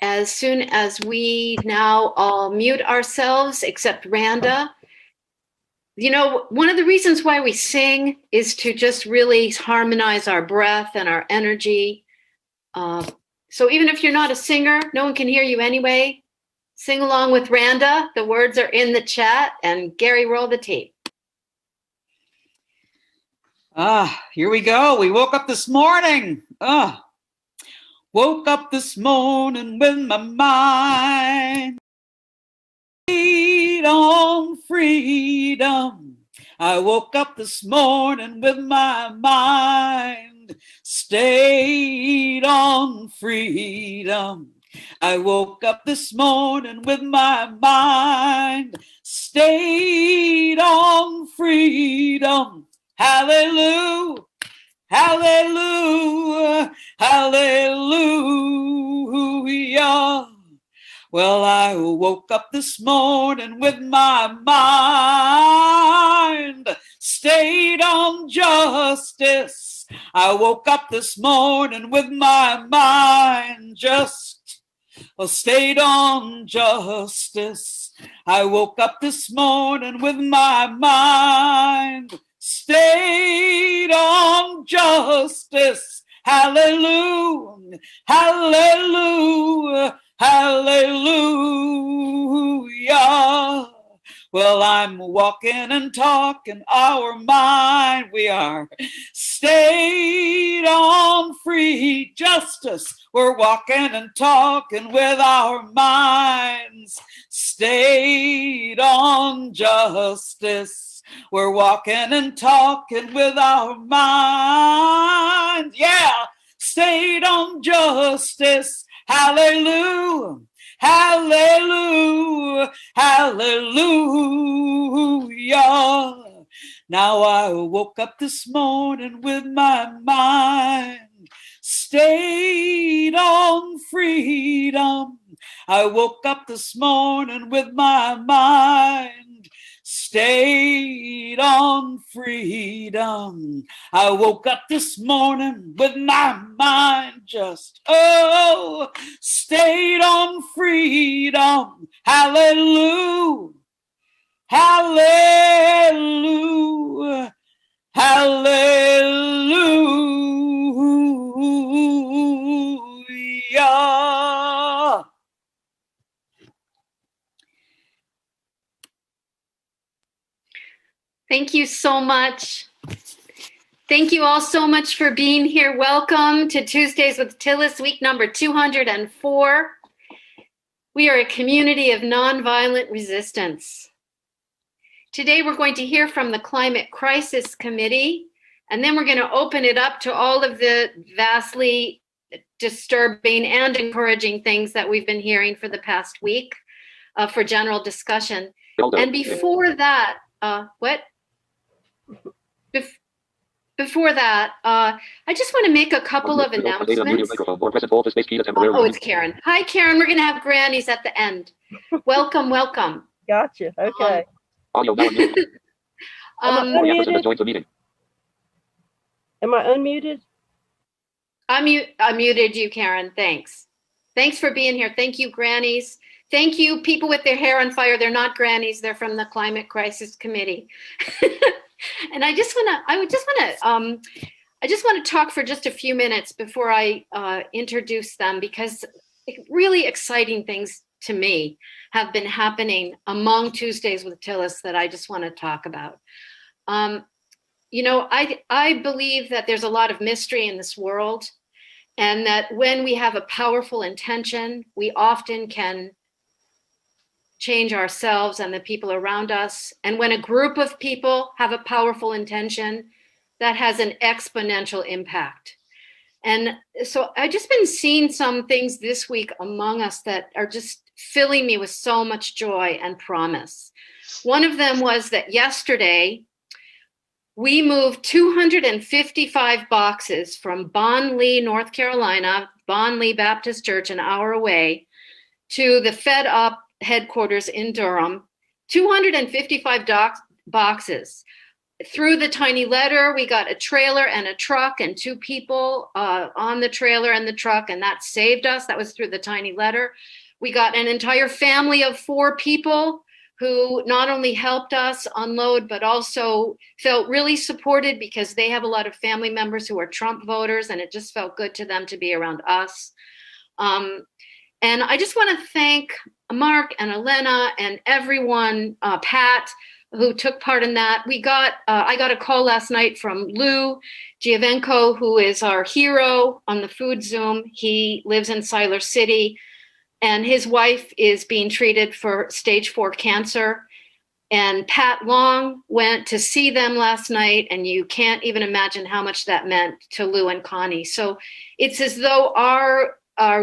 as soon as we now all mute ourselves, except Randa. You know, one of the reasons why we sing is to just really harmonize our breath and our energy. So even if you're not a singer, no one can hear you anyway. Sing along with Randa. The words are in the chat. And Gary, roll the tape. Here we go. We woke up this morning. Woke up this morning with my mind on freedom. I woke up this morning with my mind stayed on freedom. I woke up this morning with my mind stayed on freedom. Hallelujah, hallelujah, hallelujah. Well, I woke up this morning with my mind stayed on justice. I woke up this morning with my mind stayed on justice. I woke up this morning with my mind stayed on justice. Hallelujah, hallelujah, hallelujah. Well, I'm walking and talking our mind. We are stayed on free justice. We're walking and talking with our minds stayed on justice. We're walking and talking with our minds. Yeah, stayed on justice. Hallelujah, hallelujah, hallelujah. Now I woke up this morning with my mind stayed on freedom. I woke up this morning with my mind stayed on freedom. I woke up this morning with my mind stayed on freedom. Hallelujah, hallelujah, hallelujah. Thank you so much. Thank you all so much for being here. Welcome to Tuesdays with Tillis, week number 204. We are a community of nonviolent resistance. Today we're going to hear from the Climate Crisis Committee, and then we're going to open it up to all of the vastly disturbing and encouraging things that we've been hearing for the past week for general discussion. And before that, Before that, I just want to make a couple of announcements. Oh, it's Karen. Hi, Karen. We're going to have grannies at the end. Welcome, welcome. Gotcha. Okay. Audio now unmuted. Am I unmuted? I muted you, Karen. Thanks. Thanks for being here. Thank you, grannies. Thank you, people with their hair on fire. They're not grannies. They're from the Climate Crisis Committee. And I just want to talk for just a few minutes before I introduce them, because really exciting things to me have been happening among Tuesdays with Tillis that I just want to talk about. You know, I believe that there's a lot of mystery in this world, and that when we have a powerful intention, we often can change ourselves and the people around us. And when a group of people have a powerful intention, that has an exponential impact. And so I've just been seeing some things this week among us that are just filling me with so much joy and promise. One of them was that yesterday, we moved 255 boxes from Bonlee, North Carolina, Bonlee Baptist Church, an hour away, to the Fed Up headquarters in Durham. 255 boxes. through the tiny letter, we got a trailer and a truck and 2 people on the trailer and the truck, and that saved us. That was through the tiny letter. We got an entire family of 4 people who not only helped us unload, but also felt really supported because they have a lot of family members who are Trump voters, and it just felt good to them to be around us. And I just want to thank Mark and Elena and everyone, Pat, who took part in that. I got a call last night from Lou Giovenco, who is our hero on the food Zoom. He lives in Siler City, and his wife is being treated for stage 4 cancer. And Pat Long went to see them last night, and you can't even imagine how much that meant to Lou and Connie. So it's as though our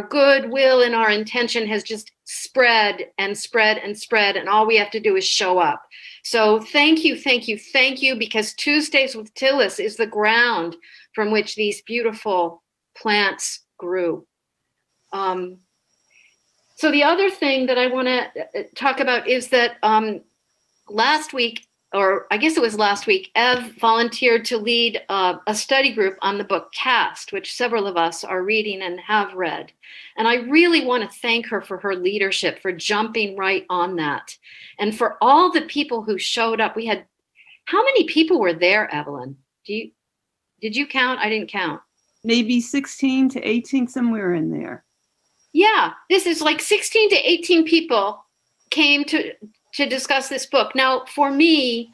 goodwill and our intention has just spread and spread and spread, and all we have to do is show up. So thank you, thank you, thank you, because Tuesdays with Tillis is the ground from which these beautiful plants grew. So the other thing that I want to talk about is that last week, or I guess it was last week, Ev volunteered to lead a study group on the book Cast, which several of us are reading and have read. And I really want to thank her for her leadership, for jumping right on that. And for all the people who showed up. We had, how many people were there, Evelyn? Did you count? I didn't count. Maybe 16 to 18, somewhere in there. Yeah, this is like 16 to 18 people came to discuss this book. Now, for me,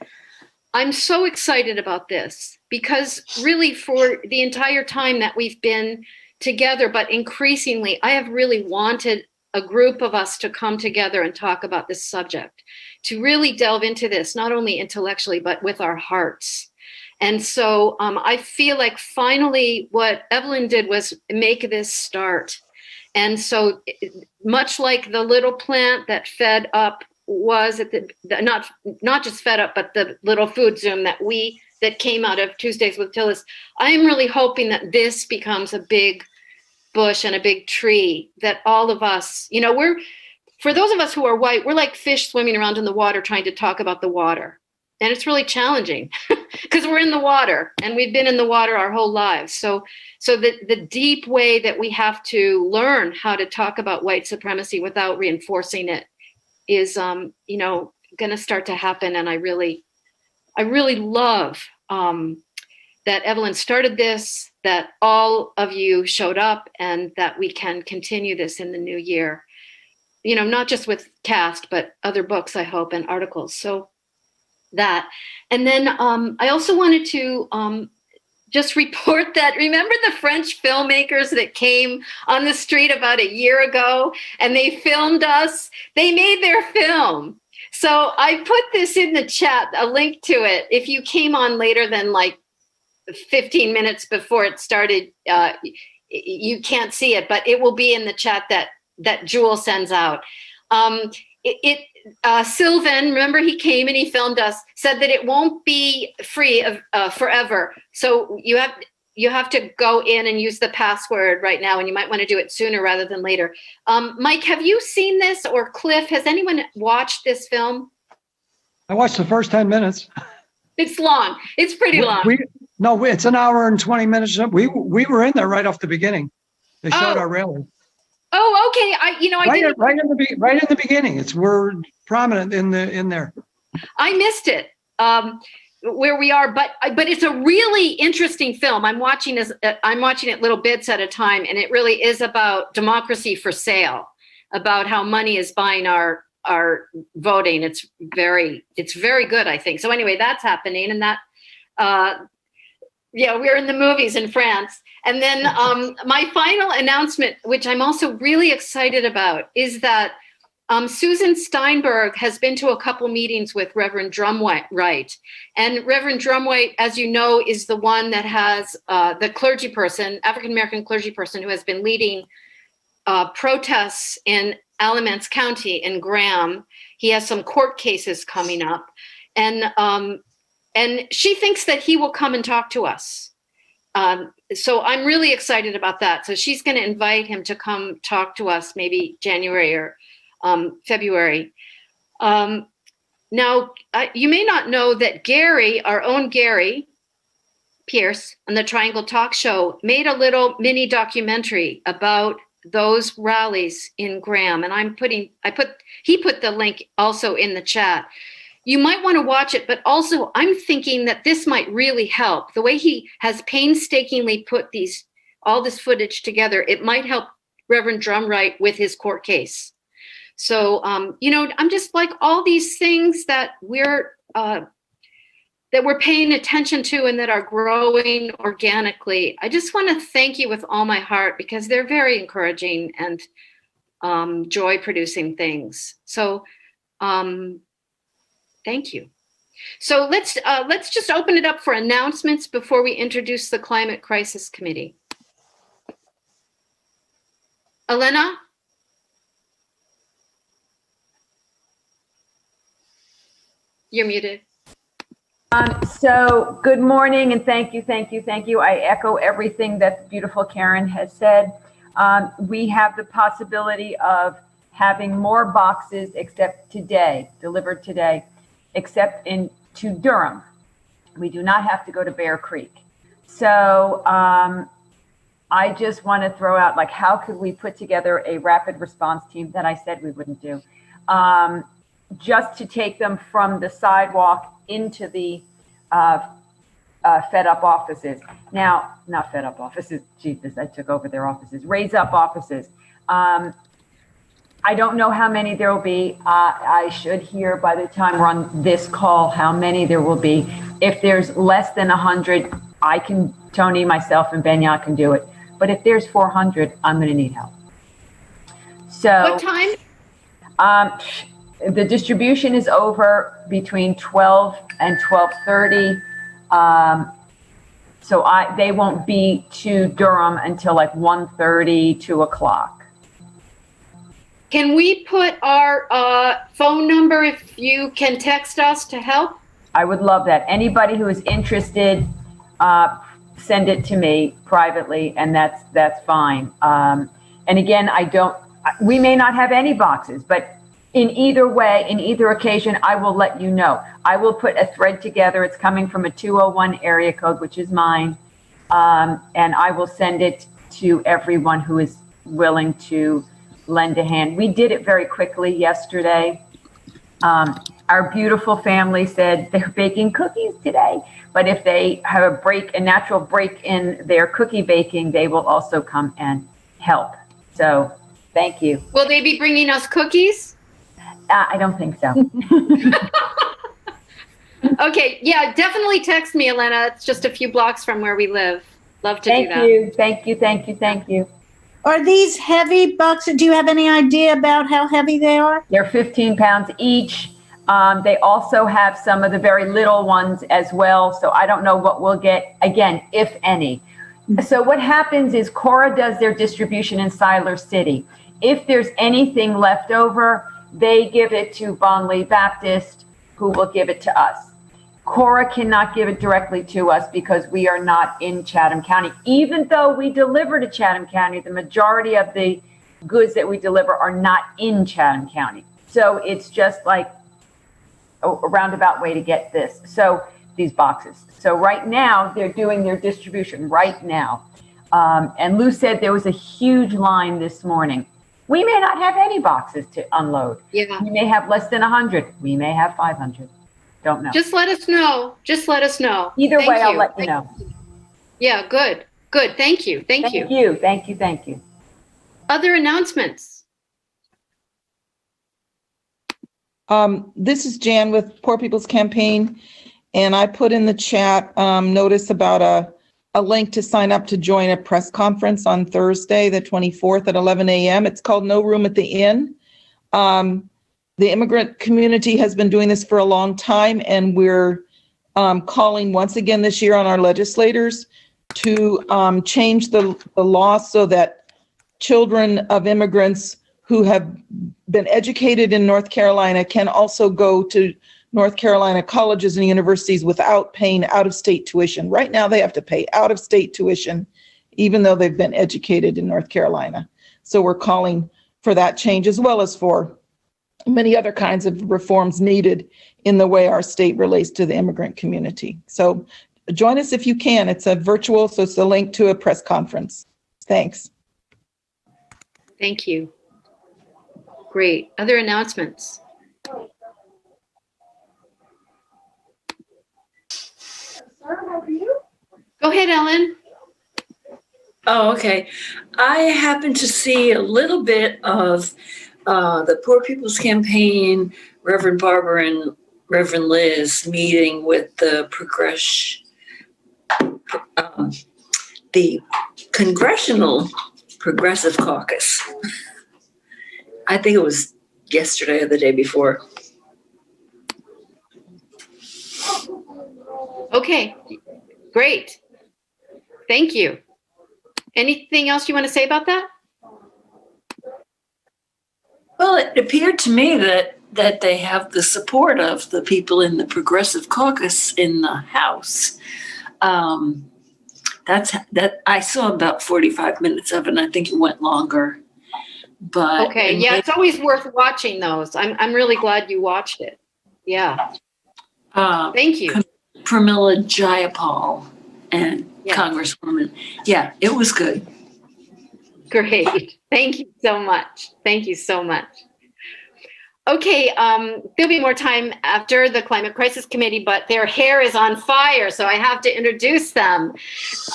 I'm so excited about this because really for the entire time that we've been together, but increasingly, I have really wanted a group of us to come together and talk about this subject, to really delve into this, not only intellectually, but with our hearts. And so I feel like finally what Evelyn did was make this start. And so much like the little plant that fed up was at not just fed up, but the little food Zoom that came out of Tuesdays with Tillis, I'm really hoping that this becomes a big bush and a big tree, that all of us, for those of us who are white, we're like fish swimming around in the water trying to talk about the water. And it's really challenging because we're in the water and we've been in the water our whole lives. So the deep way that we have to learn how to talk about white supremacy without reinforcing it is, going to start to happen. And I really love that Evelyn started this, that all of you showed up, and that we can continue this in the new year, not just with Cast, but other books, I hope, and articles. So that. And then I also wanted to just report that, remember the French filmmakers that came on the street about a year ago and they filmed us? They made their film. So I put this in the chat, a link to it. If you came on later than like 15 minutes before it started, you can't see it, but it will be in the chat that Jewel sends out. Sylvan, remember he came and he filmed us, said that it won't be free of forever. So you have to go in and use the password right now, and you might want to do it sooner rather than later. Mike, have you seen this, or Cliff? Has anyone watched this film? I watched the first 10 minutes. It's long. It's pretty long. It's an hour and 20 minutes. We were in there right off the beginning. They showed our railing. Oh, okay. I didn't. Right in the beginning. We're prominent in there. I missed it where we are, but it's a really interesting film. I'm watching it little bits at a time, and it really is about democracy for sale, about how money is buying our voting. It's very good, I think. So anyway, that's happening, and that we're in the movies in France. And then my final announcement, which I'm also really excited about, is that Susan Steinberg has been to a couple meetings with Reverend Drumwhite. And Reverend Drumwhite, as you know, is the one that has the clergy person, African-American clergy person, who has been leading protests in Alamance County in Graham. He has some court cases coming up. And she thinks that he will come and talk to us. So I'm really excited about that. So she's going to invite him to come talk to us maybe January or February. Now, Now, you may not know that Gary, our own Gary Pierce on the Triangle Talk Show, made a little mini documentary about those rallies in Graham. And he put the link also in the chat. You might want to watch it, but also I'm thinking that this might really help. The way he has painstakingly put all this footage together, it might help Reverend Drumright with his court case. So, I'm just like all these things that we're paying attention to and that are growing organically. I just want to thank you with all my heart because they're very encouraging and joy-producing things. So, thank you. So let's just open it up for announcements before we introduce the Climate Crisis Committee. Elena? You're muted. So good morning and thank you. I echo everything that beautiful Karen has said. We have the possibility of having more boxes delivered today, except to Durham. We do not have to go to Bear Creek. So I just want to throw out, like, how could we put together a rapid response team that I said we wouldn't do? Just to take them from the sidewalk into the Fed Up offices. Now, not Fed Up offices, Jesus, I took over their offices, Raise Up offices. I don't know how many there will be. I should hear by the time we're on this call how many there will be. If there's less than 100, Tony, myself, and Benya can do it. But if there's 400, I'm going to need help. So what time? The distribution is over between 12 and 12:30. So they won't be to Durham until like 1:30, 2 o'clock. Can we put our phone number if you can text us to help? I would love that. Anybody who is interested, send it to me privately, and that's fine. And again, we may not have any boxes, but in either way, in either occasion, I will let you know. I will put a thread together. It's coming from a 201 area code, which is mine. And I will send it to everyone who is willing to lend a hand. We did it very quickly yesterday. Our beautiful family said they're baking cookies today, but if they have a natural break in their cookie baking, they will also come and help. So thank you. Will they be bringing us cookies? I don't think so. Okay, yeah, definitely text me, Elena. It's just a few blocks from where we live. Love to do that. Thank you. Are these heavy boxes? Do you have any idea about how heavy they are? They're 15 pounds each. They also have some of the very little ones as well. So I don't know what we'll get, again, if any. So what happens is Cora does their distribution in Siler City. If there's anything left over, they give it to Bonley Baptist, who will give it to us. Cora cannot give it directly to us because we are not in Chatham County. Even though we deliver to Chatham County, the majority of the goods that we deliver are not in Chatham County. So it's just like a roundabout way to get this. So these boxes. So right now they're doing their distribution right now. And Lou said there was a huge line this morning. We may not have any boxes to unload. Yeah. We may have less than 100. We may have 500. Don't know. Just let us know. Either way, I'll let you know. Yeah, good. Thank you. Thank you. Other announcements? This is Jan with Poor People's Campaign, and I put in the chat notice about a link to sign up to join a press conference on Thursday, the 24th at 11 a.m. It's called No Room at the Inn. The immigrant community has been doing this for a long time, and we're calling once again this year on our legislators to change the law so that children of immigrants who have been educated in North Carolina can also go to North Carolina colleges and universities without paying out-of-state tuition. Right now, they have to pay out-of-state tuition, even though they've been educated in North Carolina. So we're calling for that change, as well as for many other kinds of reforms needed in the way our state relates to the immigrant community. So join us if you can. It's a virtual, so it's a link to a press conference. Thanks. Thank you. Great. Other announcements? Go ahead, Ellen. Oh, okay. I happened to see a little bit of the Poor People's Campaign, Reverend Barbara and Reverend Liz meeting with the Congressional Progressive Caucus. I think it was yesterday or the day before. Okay, great. Thank you. Anything else you want to say about that? Well, it appeared to me that they have the support of the people in the Progressive Caucus in the House. That I saw about 45 minutes of it, and I think it went longer. But okay, yeah, it's always worth watching those. I'm really glad you watched it. Yeah. Thank you. Pramila Jayapal and Congresswoman. Yeah, it was good. Great. Thank you so much. Thank you so much. Okay, there'll be more time after the Climate Crisis Committee, but their hair is on fire, so I have to introduce them.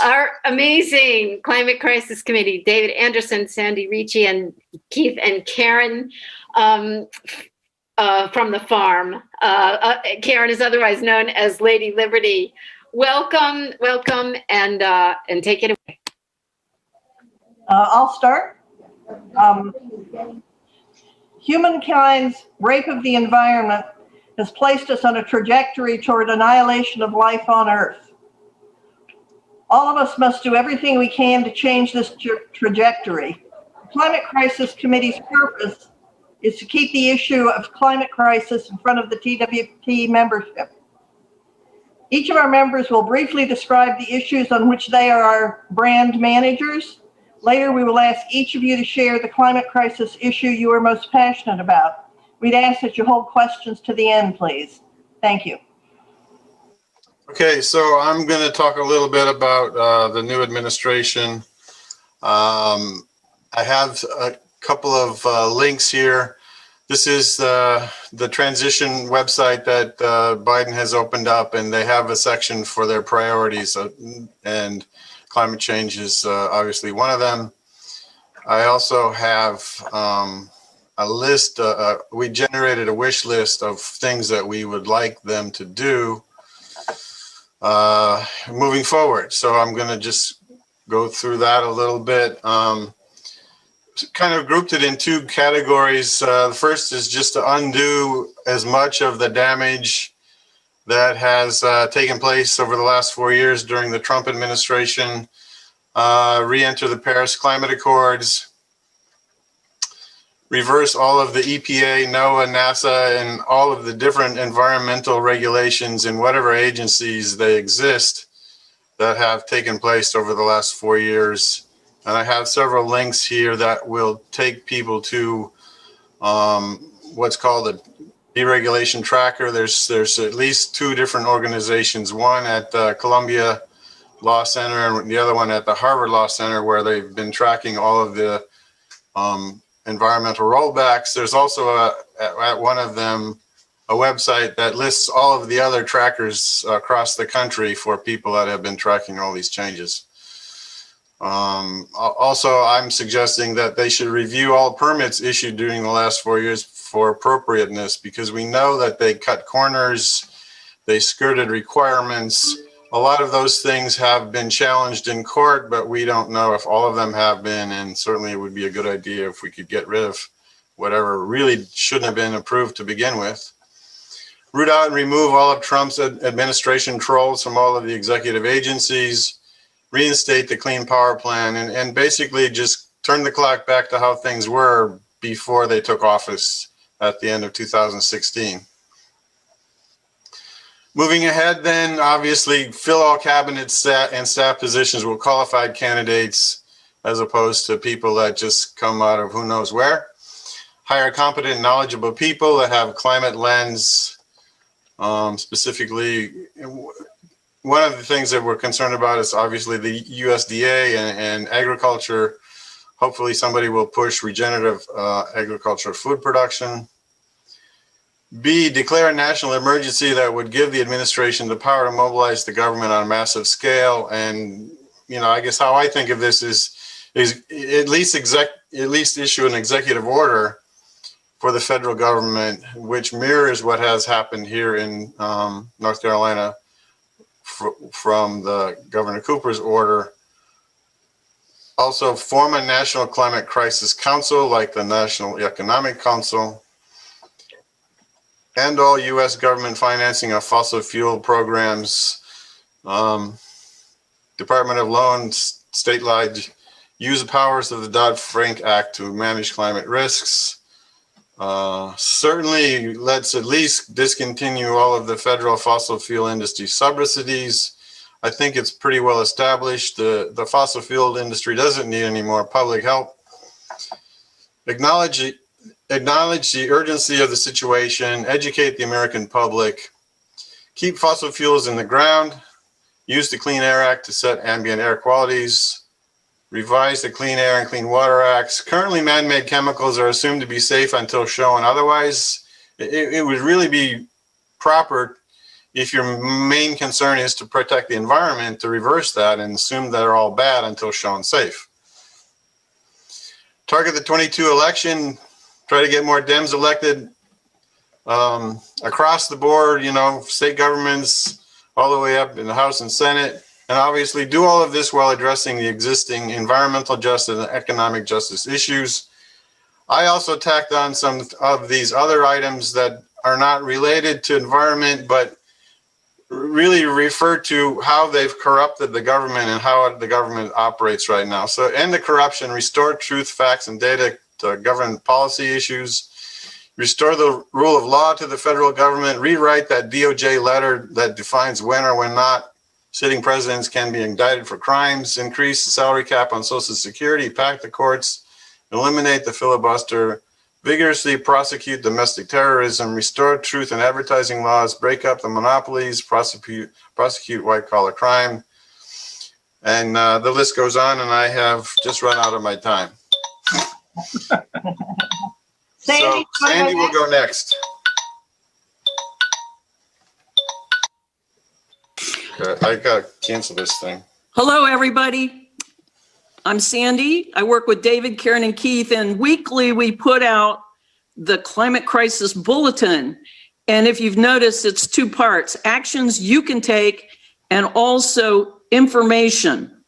Our amazing Climate Crisis Committee, David Anderson, Sandy Ricci, and Keith and Karen from the farm. Karen is otherwise known as Lady Liberty. Welcome, welcome, and take it away. I'll start. Humankind's rape of the environment has placed us on a trajectory toward annihilation of life on Earth. All of us must do everything we can to change this trajectory. The Climate Crisis Committee's purpose is to keep the issue of climate crisis in front of the TWP membership. Each of our members will briefly describe the issues on which they are our brand managers. Later, we will ask each of you to share the climate crisis issue you are most passionate about. We'd ask that you hold questions to the end, please. Thank you. Okay, so I'm going to talk a little bit about the new administration. I have a couple of links here. This is the transition website that Biden has opened up, and they have a section for their priorities, and climate change is obviously one of them. I also have a list. We generated a wish list of things that we would like them to do moving forward. So I'm going to just go through that a little bit. Kind of grouped it in two categories. The first is just to undo as much of the damage that has taken place over the last 4 years during the Trump administration, re-enter the Paris Climate Accords, reverse all of the EPA, NOAA, NASA, and all of the different environmental regulations in whatever agencies they exist that have taken place over the last 4 years. And I have several links here that will take people to what's called a deregulation tracker. There's at least two different organizations, one at the Columbia Law Center and the other one at the Harvard Law Center, where they've been tracking all of the environmental rollbacks. There's also at one of them a website that lists all of the other trackers across the country for people that have been tracking all these changes. Also, I'm suggesting that they should review all permits issued during the last 4 years for appropriateness, because we know that they cut corners, they skirted requirements. A lot of those things have been challenged in court, but we don't know if all of them have been, and certainly it would be a good idea if we could get rid of whatever really shouldn't have been approved to begin with. Root out and remove all of Trump's administration trolls from all of the executive agencies, reinstate the Clean Power Plan, and basically just turn the clock back to how things were before they took office at the end of 2016. Moving ahead then, obviously fill all cabinet and staff positions with qualified candidates as opposed to people that just come out of who knows where. hire competent, knowledgeable people that have climate lens. Specifically, one of the things that we're concerned about is obviously the USDA and agriculture. Hopefully somebody will push regenerative agriculture food production. B, declare a national emergency that would give the administration the power to mobilize the government on a massive scale. And, you know, I guess how I think of this is at least issue an executive order for the federal government, which mirrors what has happened here in North Carolina from the Governor Cooper's order. Also, form a National Climate Crisis Council like the National Economic Council. End all U.S. government financing of fossil fuel programs. Department of Loans, statewide, use the powers of the Dodd-Frank Act to manage climate risks. Certainly, let's at least discontinue all of the federal fossil fuel industry subsidies. I think it's pretty well established. The fossil fuel industry doesn't need any more public help. Acknowledge the urgency of the situation, educate the American public, keep fossil fuels in the ground, use the Clean Air Act to set ambient air qualities, revise the Clean Air and Clean Water Acts. Currently, man-made chemicals are assumed to be safe until shown otherwise. It would really be proper, if your main concern is to protect the environment, to reverse that and assume they're all bad until shown safe. Target the 22 election, try to get more Dems elected across the board, you know, state governments all the way up in the House and Senate. And obviously do all of this while addressing the existing environmental justice and economic justice issues. I also tacked on some of these other items that are not related to environment, but really refer to how they've corrupted the government and how the government operates right now. So end the corruption, restore truth, facts, and data to govern policy issues, restore the rule of law to the federal government, rewrite that DOJ letter that defines when or when not sitting presidents can be indicted for crimes, increase the salary cap on Social Security, pack the courts, eliminate the filibuster, vigorously prosecute domestic terrorism, restore truth in advertising laws, break up the monopolies, prosecute white-collar crime. And the list goes on, and I have just run out of my time. So Sandy will go next. I gotta cancel this thing. Hello, everybody. I'm Sandy. I work with David, Karen, and Keith, and weekly we put out the Climate Crisis Bulletin. And if you've noticed, it's two parts: actions you can take and also information.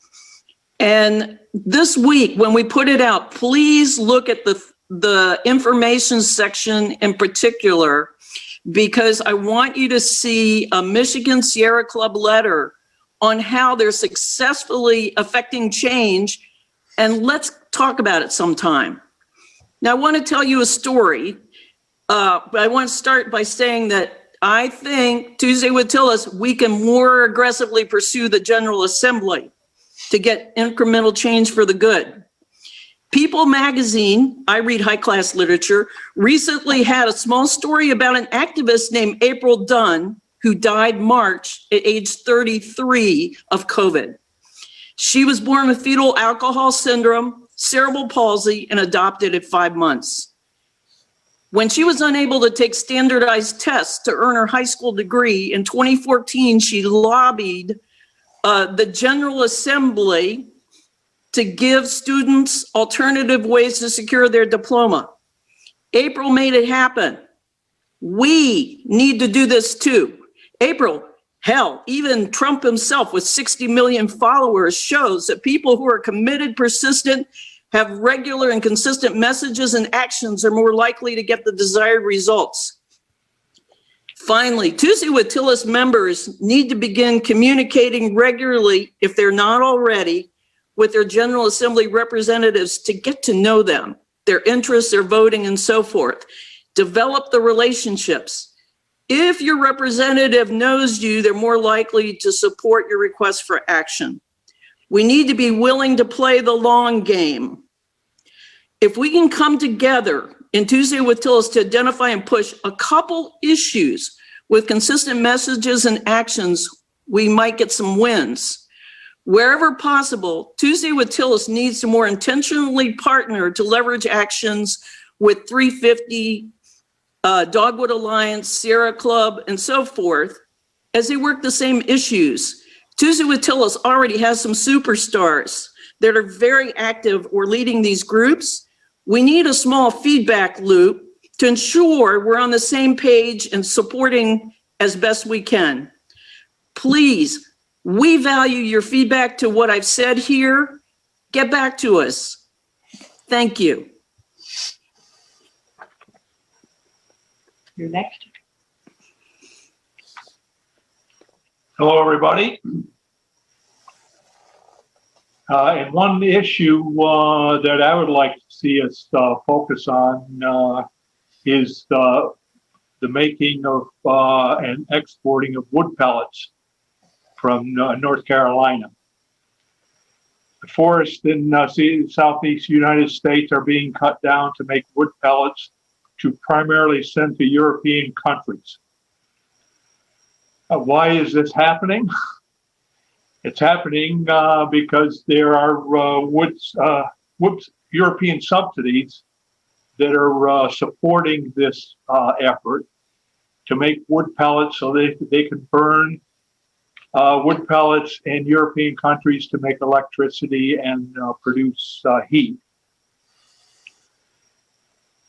And this week, when we put it out, please look at the information section in particular, because I want you to see a Michigan Sierra Club letter on how they're successfully affecting change, and let's talk about it sometime. Now, I want to tell you a story, but I want to start by saying that I think Tuesday with Tillis, we can more aggressively pursue the General Assembly to get incremental change for the good. People magazine, I read high-class literature, recently had a small story about an activist named April Dunn who died March at age 33 of COVID. She was born with fetal alcohol syndrome, cerebral palsy, and adopted at 5 months. When she was unable to take standardized tests to earn her high school degree, in 2014, she lobbied the General Assembly to give students alternative ways to secure their diploma. April made it happen. We need to do this too. April, hell, even Trump himself with 60 million followers shows that people who are committed, persistent, have regular and consistent messages and actions are more likely to get the desired results. Finally, Tuesday with Tillis members need to begin communicating regularly, if they're not already, with their General Assembly representatives to get to know them, their interests, their voting, and so forth. Develop the relationships. If your representative knows you, they're more likely to support your request for action. We need to be willing to play the long game. If we can come together in Tuesday with Tillis to identify and push a couple issues with consistent messages and actions, we might get some wins. Wherever possible, Tuesday with Tillis needs to more intentionally partner to leverage actions with 350, Dogwood Alliance, Sierra Club, and so forth, as they work the same issues. Tuesday with Tillis already has some superstars that are very active or leading these groups. We need a small feedback loop to ensure we're on the same page and supporting as best we can. Please, we value your feedback to what I've said here. Get back to us. Thank you. You're next. Hello, everybody. And one issue that I would like to see us focus on is the making of and exporting of wood pellets from North Carolina. The forests in southeast United States are being cut down to make wood pellets to primarily send to European countries. Why is this happening? It's happening because there are European subsidies that are supporting this effort to make wood pellets so they can burn wood pellets in European countries to make electricity and produce heat.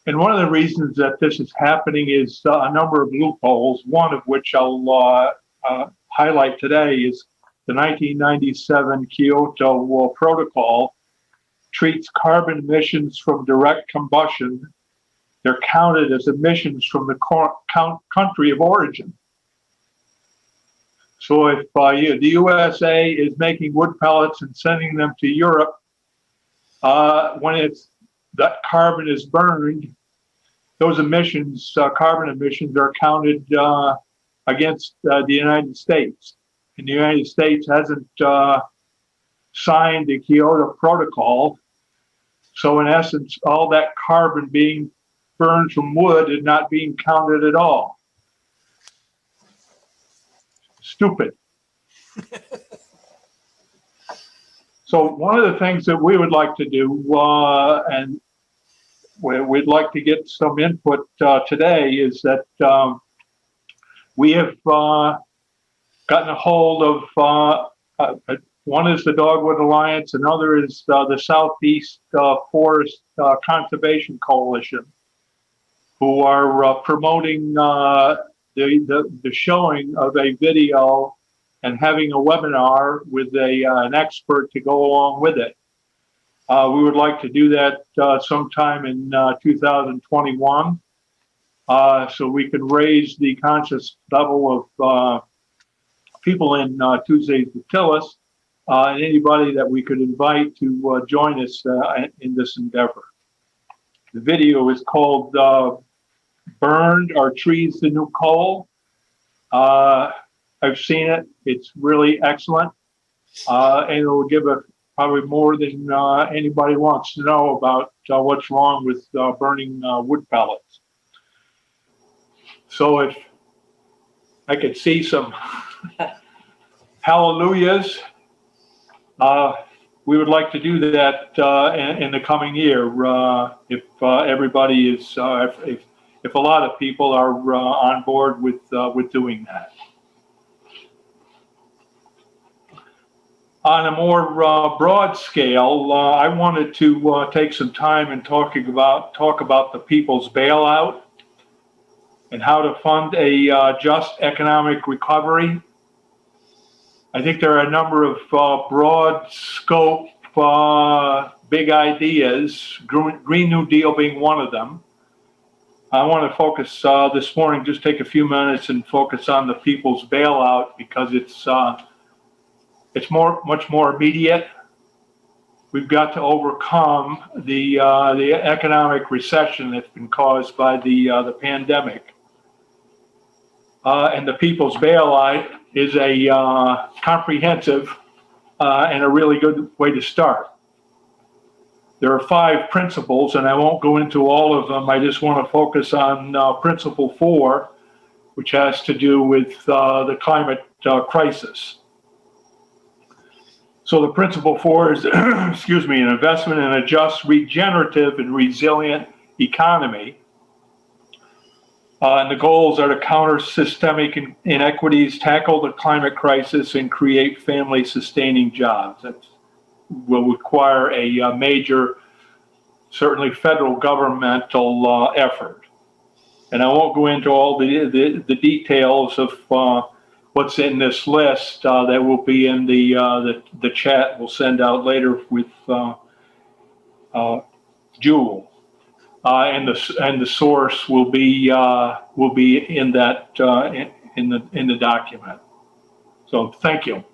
And one of the reasons that this is happening is a number of loopholes, one of which I'll highlight today is the 1997 Kyoto Protocol treats carbon emissions from direct combustion. They're counted as emissions from the country of origin. So if the USA is making wood pellets and sending them to Europe, when that carbon is burned, those emissions, carbon emissions, are counted against the United States. And the United States hasn't signed the Kyoto Protocol. So in essence, all that carbon being burned from wood is not being counted at all. Stupid. So one of the things that we would like to do, and we'd like to get some input today, is that we have gotten a hold of, one is the Dogwood Alliance, another is the Southeast Forest Conservation Coalition, who are promoting the showing of a video and having a webinar with an expert to go along with it. We would like to do that sometime in 2021, so we can raise the conscious level of people in Tuesdays with Tillis, and anybody that we could invite to join us in this endeavor. The video is called Burned Are Trees the New Coal? I've seen it. It's really excellent. And it will give probably more than anybody wants to know about what's wrong with burning wood pellets. So if I could see some hallelujahs, we would like to do that in the coming year if everybody is, if a lot of people are on board with doing that. On a more broad scale, I wanted to take some time and talk about the people's bailout and how to fund a just economic recovery. I think there are a number of broad scope, big ideas, Green New Deal being one of them. I want to focus this morning, just take a few minutes and focus on the people's bailout because it's much more immediate. We've got to overcome the economic recession that's been caused by the pandemic. And the people's bailout is a comprehensive and a really good way to start. There are 5 principles, and I won't go into all of them. I just want to focus on principle 4, which has to do with the climate crisis. So the principle 4 is, excuse me, an investment in a just, regenerative, and resilient economy. And the goals are to counter systemic inequities, tackle the climate crisis, and create family-sustaining jobs. That will require a major, certainly federal governmental effort. And I won't go into all the details of what's in this list. That will be in the chat we'll send out later with Jewel. And the source will be in that in the document. So thank you.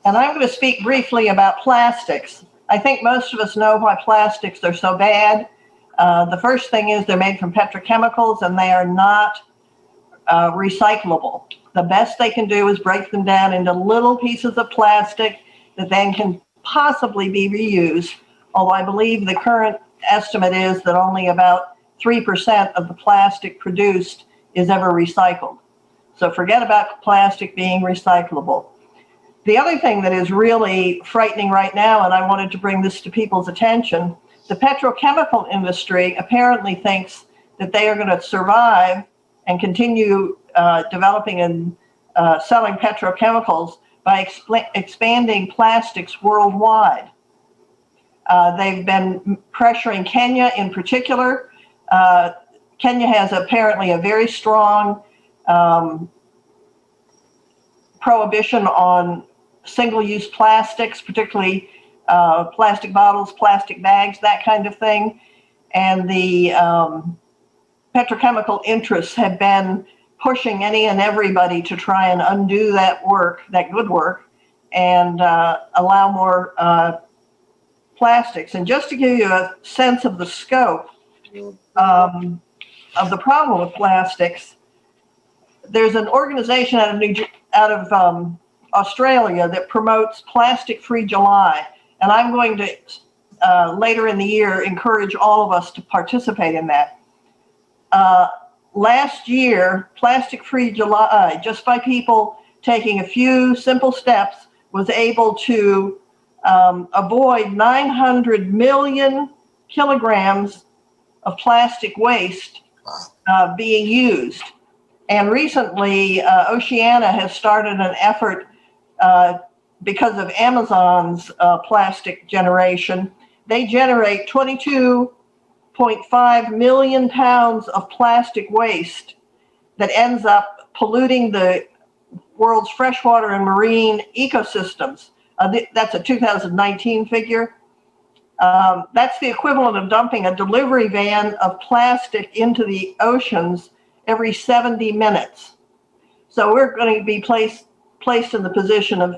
And I'm going to speak briefly about plastics. I think most of us know why plastics are so bad. The first thing is they're made from petrochemicals and they are not recyclable. The best they can do is break them down into little pieces of plastic that then can possibly be reused. Although I believe the current estimate is that only about 3% of the plastic produced is ever recycled. So forget about plastic being recyclable. The other thing that is really frightening right now, and I wanted to bring this to people's attention, the petrochemical industry apparently thinks that they are going to survive and continue developing and selling petrochemicals by expanding plastics worldwide. They've been pressuring Kenya in particular. Kenya has apparently a very strong prohibition on single-use plastics, particularly plastic bottles, plastic bags, that kind of thing. And the petrochemical interests have been pushing any and everybody to try and undo that work, that good work, and allow more plastics. And just to give you a sense of the scope of the problem with plastics, there's an organization out of Australia that promotes Plastic-Free July, and I'm going to later in the year encourage all of us to participate in that. Last year, Plastic-Free July, just by people taking a few simple steps, was able to avoid 900 million kilograms of plastic waste being used. And recently, Oceania has started an effort because of Amazon's plastic generation. They generate 22.5 million pounds of plastic waste that ends up polluting the world's freshwater and marine ecosystems. That's a 2019 figure. That's the equivalent of dumping a delivery van of plastic into the oceans every 70 minutes. So we're going to be placed in the position of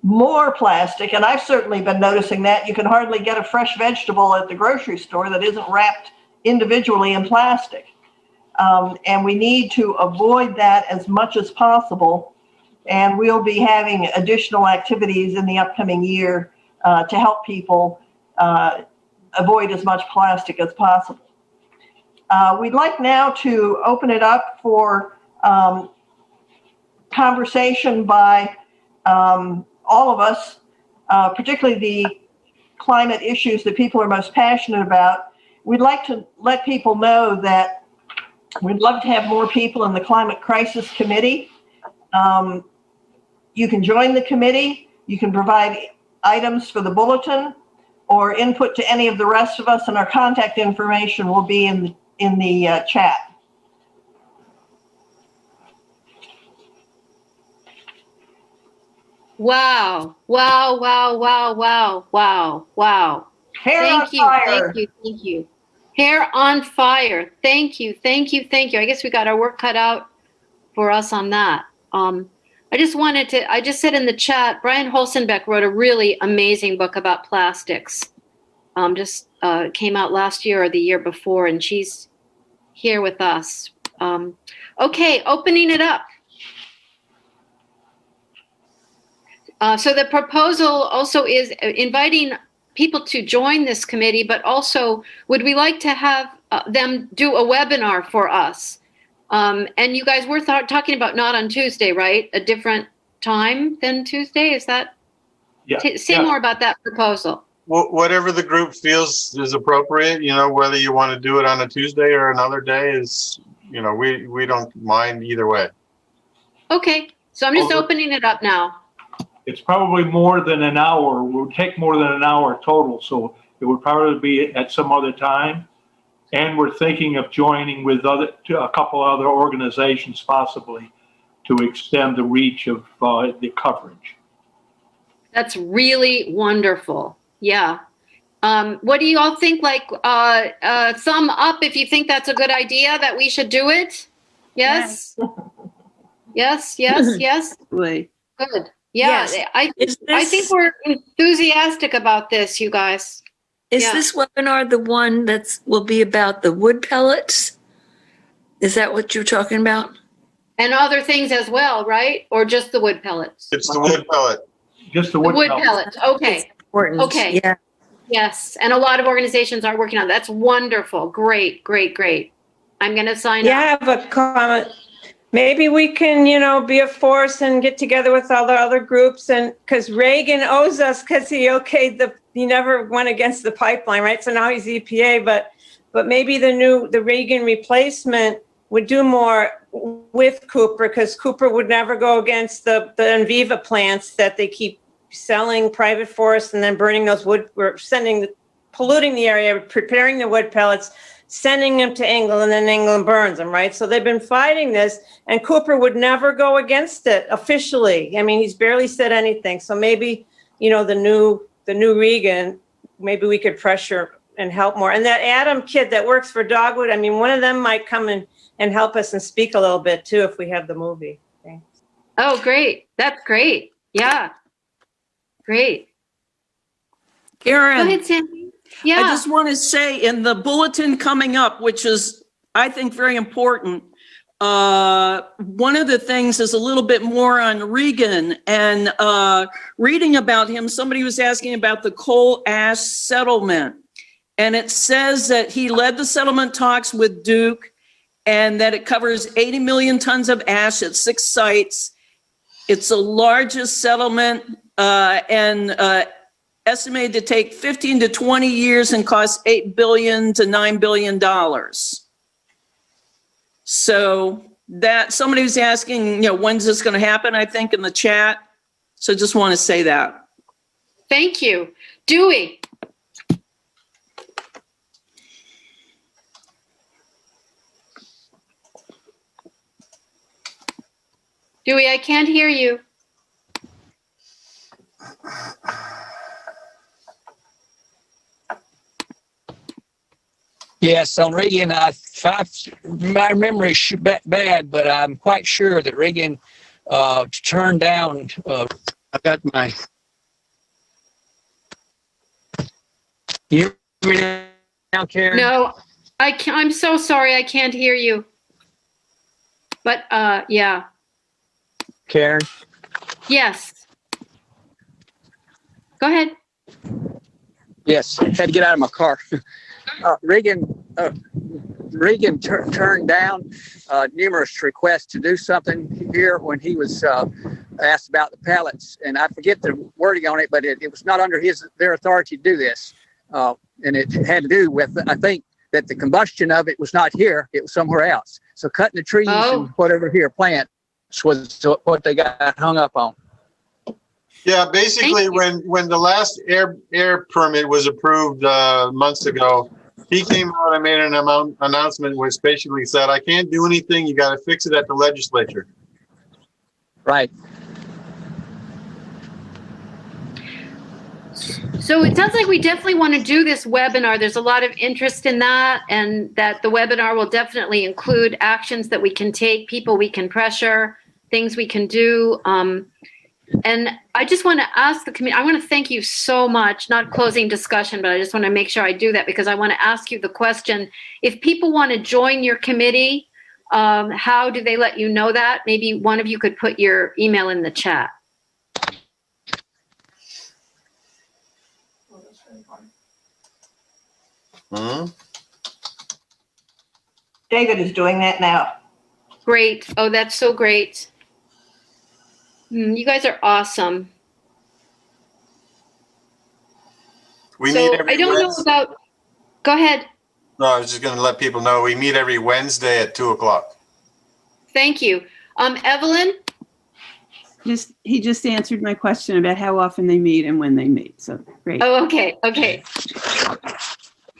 more plastic, and I've certainly been noticing that. You can hardly get a fresh vegetable at the grocery store that isn't wrapped individually in plastic. And we need to avoid that as much as possible. And we'll be having additional activities in the upcoming year to help people avoid as much plastic as possible. We'd like now to open it up for conversation by all of us, particularly the climate issues that people are most passionate about. We'd like to let people know that we'd love to have more people in the Climate Crisis Committee. You can join the committee. You can provide items for the bulletin or input to any of the rest of us, and our contact information will be in the chat. Wow. Wow, wow, wow, wow, wow, wow. Hair on fire. Thank you. Hair on fire. Thank you. I guess we got our work cut out for us on that. I just said in the chat, Brian Holzenbeck wrote a really amazing book about plastics. Came out last year or the year before, and she's here with us. Okay, opening it up. So the proposal also is inviting people to join this committee, but also would we like to have them do a webinar for us? And you guys were talking about not on Tuesday, right? A different time than Tuesday? Is that? Yeah. Say more about that proposal. Whatever the group feels is appropriate, whether you want to do it on a Tuesday or another day is, we don't mind either way. Okay, so I'm just opening it up now. It's probably more than an hour. It would take more than an hour total, so it would probably be at some other time. And we're thinking of joining with a couple other organizations possibly to extend the reach of the coverage. That's really wonderful. Yeah. What do you all think? Like, thumb up if you think that's a good idea, that we should do it? Yes? Yes, yes, yes. Wait. Good. Yeah, Yes. I think we're enthusiastic about this, you guys. Is Yeah. this webinar the one will be about the wood pellets? Is that what you're talking about? And other things as well, right? Or just the wood pellets? It's the wood pellet. Just the The wood wood pellet. pellets, okay. Important. Okay. Yeah. Yes, and a lot of organizations are working on that. That's wonderful. Great, great, great. I'm going to sign Yeah, I up. have a comment. Maybe we can, be a force and get together with all the other groups, and because Reagan owes us, because he never went against the pipeline, right? So now he's EPA, but maybe the Reagan replacement would do more with Cooper, because Cooper would never go against the Enviva plants that they keep selling private forests and then burning those wood, or polluting the area, preparing the wood pellets, sending them to England, and then England burns them, right? So they've been fighting this, and Cooper would never go against it officially. I mean, he's barely said anything. So maybe, the new Reagan, maybe we could pressure and help more. And that Adam kid that works for Dogwood, I mean, one of them might come and help us and speak a little bit too if we have the movie. Thanks. Oh, great. That's great. Yeah. Great. Karen. Go ahead, Sandy. Yeah. I just want to say in the bulletin coming up, which is, I think, very important, one of the things is a little bit more on Reagan, and reading about him, somebody was asking about the coal ash settlement. And it says that he led the settlement talks with Duke, and that it covers 80 million tons of ash at 6 sites. It's the largest settlement and estimated to take 15 to 20 years and cost $8 billion to $9 billion. So that somebody was asking, when's this going to happen, I think, in the chat. So just want to say that. Thank you. Dewey. Dewey, I can't hear you. Yes, on Reagan, my memory is bad, but I'm quite sure that Reagan turned down. I got my. You hear me now, Karen? No, I'm so sorry. I can't hear you. But yeah. Karen? Yes. Go ahead. Yes, I had to get out of my car. Reagan turned down numerous requests to do something here when he was asked about the pellets, and I forget the wording on it, but it was not under their authority to do this, and it had to do with, I think, that the combustion of it was not here; it was somewhere else. So cutting the trees and whatever here plants was what they got hung up on. Yeah, basically, when the last air permit was approved months ago, he came out and made an announcement which basically said, "I can't do anything. You got to fix it at the legislature." Right. So it sounds like we definitely want to do this webinar. There's a lot of interest in that, and that the webinar will definitely include actions that we can take, people we can pressure, things we can do. And I just want to ask the committee, I want to thank you so much, not closing discussion, but I just want to make sure I do that because I want to ask you the question, if people want to join your committee, how do they let you know that? Maybe one of you could put your email in the chat. David is doing that now. Great. Oh, that's so great. You guys are awesome. We So meet every I don't know Wednesday. about, go ahead. No, I was just going to let people know we meet every Wednesday at 2:00. Thank you. Evelyn? He just answered my question about how often they meet and when they meet. So great. Oh, okay. Okay.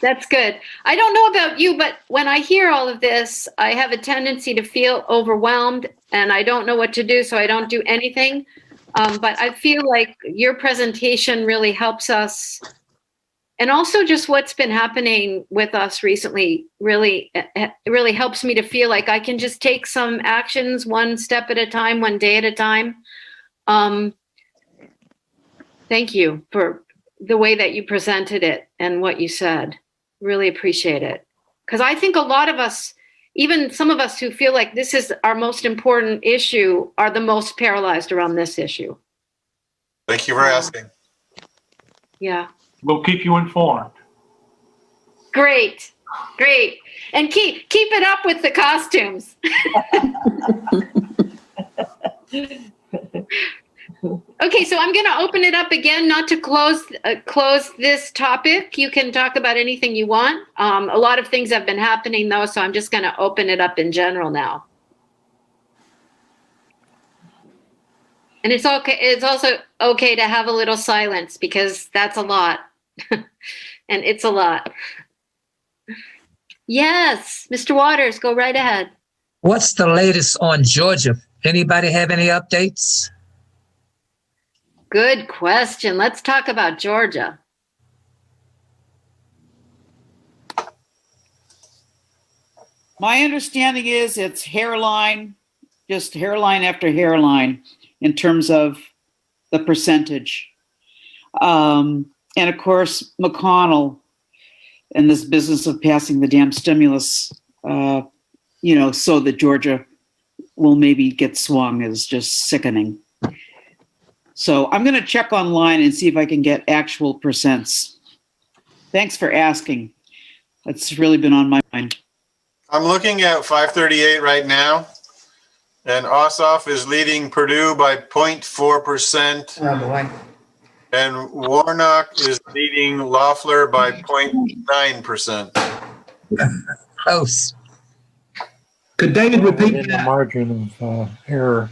That's good. I don't know about you, but when I hear all of this, I have a tendency to feel overwhelmed and I don't know what to do, so I don't do anything. But I feel like your presentation really helps us. And also just what's been happening with us recently really helps me to feel like I can just take some actions one step at a time, one day at a time. Thank you for the way that you presented it and what you said. Really appreciate it. Because I think a lot of us, even some of us who feel like this is our most important issue, are the most paralyzed around this issue. Thank you for asking. Yeah. We'll keep you informed. Great. Great. And keep it up with the costumes. Okay, so I'm going to open it up again, not to close this topic. You can talk about anything you want. A lot of things have been happening, though, so I'm just going to open it up in general now. And it's okay. It's also okay to have a little silence because that's a lot, and it's a lot. Yes, Mr. Waters, go right ahead. What's the latest on Georgia? Anybody have any updates? Good question. Let's talk about Georgia. My understanding is it's hairline, just hairline after hairline in terms of the percentage. And of course, McConnell and this business of passing the damn stimulus, so that Georgia will maybe get swung is just sickening. So I'm going to check online and see if I can get actual percents. Thanks for asking. That's really been on my mind. I'm looking at 538 right now, and Ossoff is leading Purdue by 0.4%. Oh, boy. And Warnock is leading Loeffler by 0.9%. Close. Could David repeat in the that? margin of error?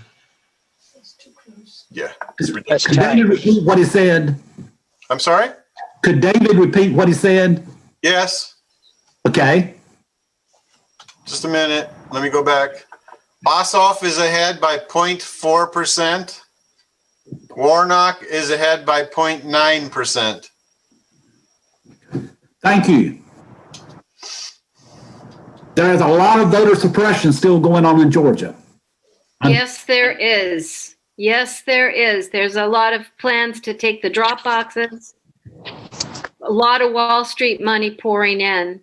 Yeah. Could David repeat what he said? I'm sorry? Could David repeat what he said? Yes. Okay. Just a minute. Let me go back. Ossoff is ahead by 0.4%. Warnock is ahead by 0.9%. Thank you. There's a lot of voter suppression still going on in Georgia. Yes, there is. Yes, there is. There's a lot of plans to take the drop boxes. A lot of Wall Street money pouring in.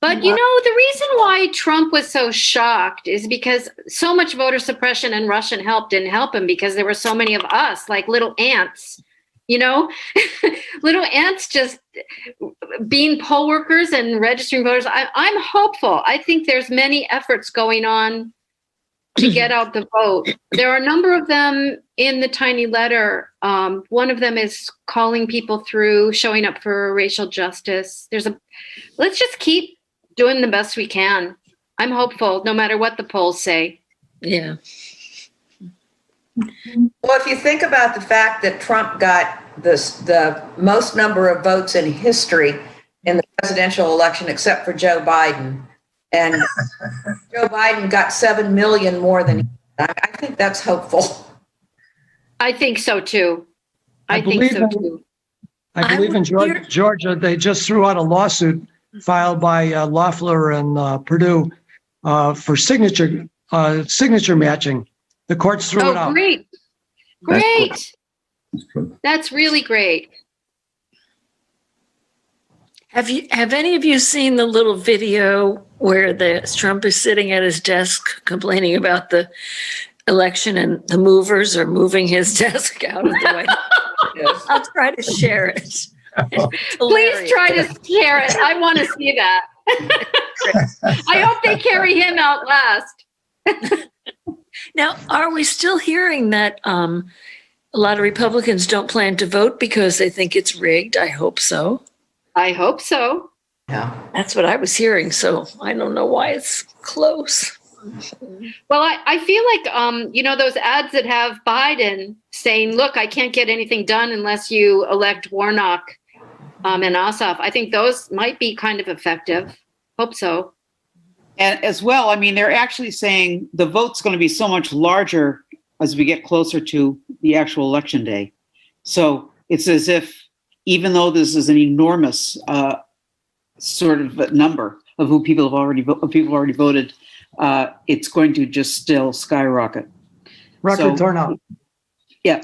But, the reason why Trump was so shocked is because so much voter suppression and Russian help didn't help him because there were so many of us, like little ants, little ants just being poll workers and registering voters. I'm hopeful. I think there's many efforts going on to get out the vote. There are a number of them in the tiny letter. One of them is calling people through, showing up for racial justice. Let's just keep doing the best we can. I'm hopeful, no matter what the polls say. Yeah. Well, if you think about the fact that Trump got the most number of votes in history in the presidential election, except for Joe Biden, and Joe Biden got 7 million more than he did, I think that's hopeful. I think so too. I think so too. I believe in Georgia, they just threw out a lawsuit filed by Loeffler and Purdue for signature matching. The courts threw it out. Great. Great. That's really great. Have any of you seen the little video where Trump is sitting at his desk complaining about the election and the movers are moving his desk out of the way? I'll try to share it. Please try to scare it. I want to see that. I hope they carry him out last. Now, are we still hearing that a lot of Republicans don't plan to vote because they think it's rigged? I hope so. I hope so. Yeah. That's what I was hearing. So I don't know why it's close. Well, I feel like, those ads that have Biden saying, look, I can't get anything done unless you elect Warnock and Ossoff. I think those might be kind of effective. Hope so. And as well, I mean, they're actually saying the vote's going to be so much larger as we get closer to the actual election day. So it's as if, even though this is an enormous sort of number of who people have already voted, it's going to just still skyrocket. Record turnout. Yeah.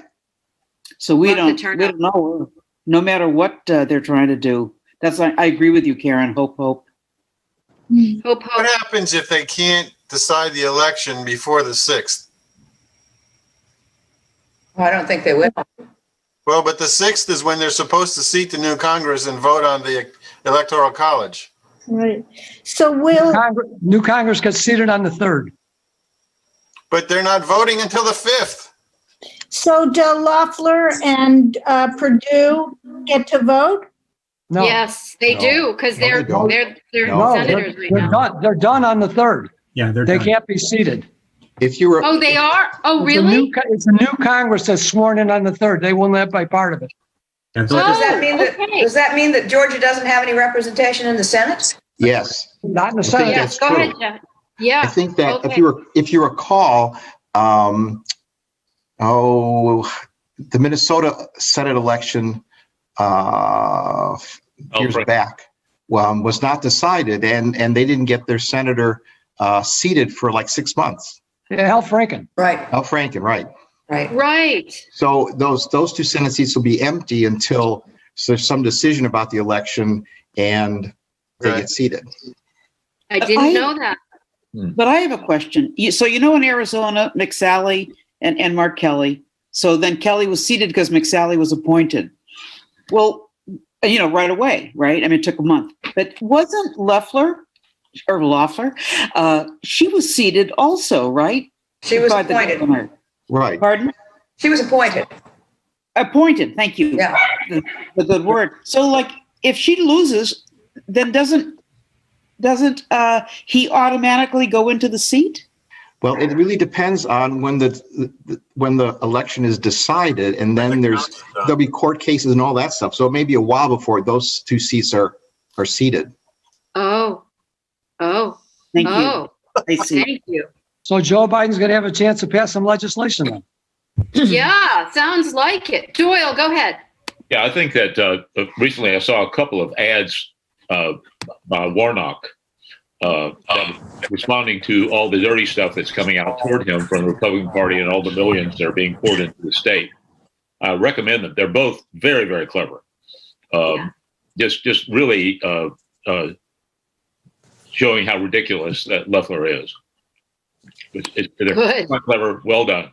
So we Record don't know. No matter what they're trying to do. I agree with you, Karen. Hope. Hope. What happens if they can't decide the election before the 6th? Well, I don't think they will. Well, but the 6th is when they're supposed to seat the new Congress and vote on the Electoral College. Right. So will New Congress gets seated on the 3rd. But they're not voting until the 5th. so do Loeffler and Purdue get to vote? No. Yes, they do, because they're senators right now. They're done on the 3rd. Yeah, They can't be seated. If you were, Oh, they are? Oh, It's really? It's a new Congress that's sworn in on the 3rd. They will not be part of it. So does that mean that Georgia doesn't have any representation in the Senate? yes, Not in the I think Senate. that's Go true. ahead, Jeff. Yeah. I think that okay. if you recall, the Minnesota Senate election years back was not decided, and they didn't get their senator seated for like 6 months. Yeah, Al Franken. Right. Al Franken, right. Right. So those two Senate seats will be empty until there's some decision about the election and they get seated. I didn't know that. But I have a question. So in Arizona, McSally and Mark Kelly. So then Kelly was seated because McSally was appointed. Well, right away, right? I mean, it took a month. But wasn't Loeffler, she was seated also, right? She was By the appointed. governor. Right. Pardon? She was appointed. Appointed, thank you. Yeah. The good word. So, if she loses, then doesn't he automatically go into the seat? Well, it really depends on when the election is decided, and then there'll be court cases and all that stuff. So it may be a while before those two seats are seated. Oh. Thank you. I see. Thank you. So Joe Biden's going to have a chance to pass some legislation then. Yeah, sounds like it. Doyle, go ahead. Yeah, I think that recently I saw a couple of ads by Warnock responding to all the dirty stuff that's coming out toward him from the Republican Party and all the millions that are being poured into the state. I recommend them. They're both very, very clever. Just really showing how ridiculous that Loeffler is. They're quite clever. Well done.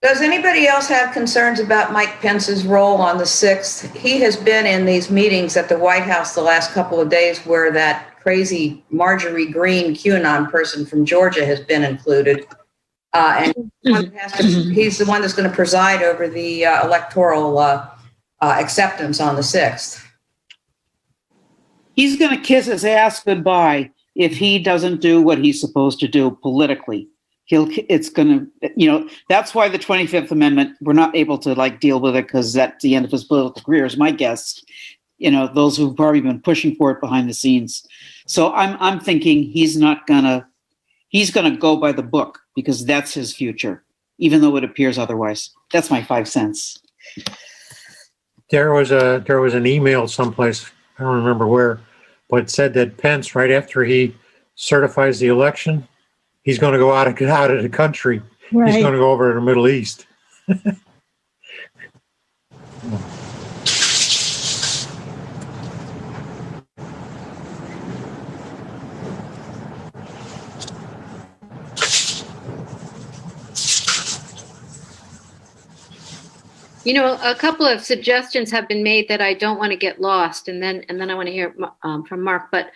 Does anybody else have concerns about Mike Pence's role on the 6th? He has been in these meetings at the White House the last couple of days where that crazy Marjorie Greene QAnon person from Georgia has been included. And he's the one that's going to preside over the electoral acceptance on the 6th. He's going to kiss his ass goodbye if he doesn't do what he's supposed to do politically. It's going to, that's why the 25th Amendment, we're not able to deal with it because that's the end of his political career, is my guess. Those who've probably been pushing for it behind the scenes. So I'm thinking he's going to go by the book because that's his future, even though it appears otherwise. That's my 5 cents. There was an email someplace, I don't remember where, but it said that Pence, right after he certifies the election, he's going to go out of the country. Right. He's going to go over to the Middle East. You know, a couple of suggestions have been made that I don't want to get lost, and then I want to hear from Mark. But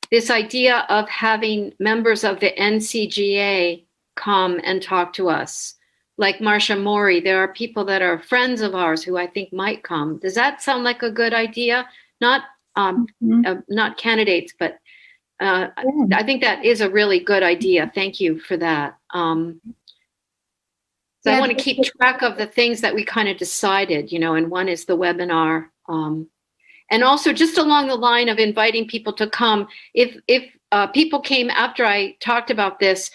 this idea of having members of the NCGA come and talk to us, like Marcia Mori. There are people that are friends of ours who I think might come. Does that sound like a good idea? Not not candidates, but I think that is a really good idea. Thank you for that. So I want to keep track of the things that we kind of decided, you know, and one is the webinar. And also just along the line of inviting people to come, if people came after I talked about this,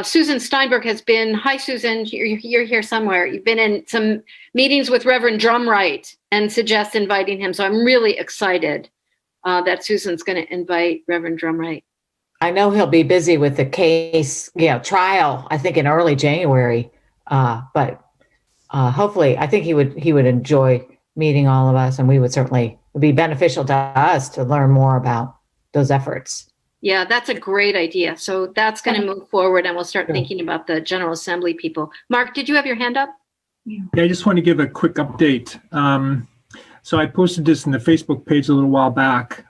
Susan Steinberg has been, hi Susan, you're here somewhere. You've been in some meetings with Reverend Drumright and suggest inviting him. So I'm really excited that Susan's going to invite Reverend Drumright. I know he'll be busy with the case, trial, I think in early January. But hopefully, I think he would enjoy meeting all of us, and we would certainly be beneficial to us to learn more about those efforts. Yeah, that's a great idea. So that's going to move forward, and we'll start thinking about the General Assembly people. Mark, did you have your hand up? Yeah, I just want to give a quick update. So I posted this in the Facebook page a little while back.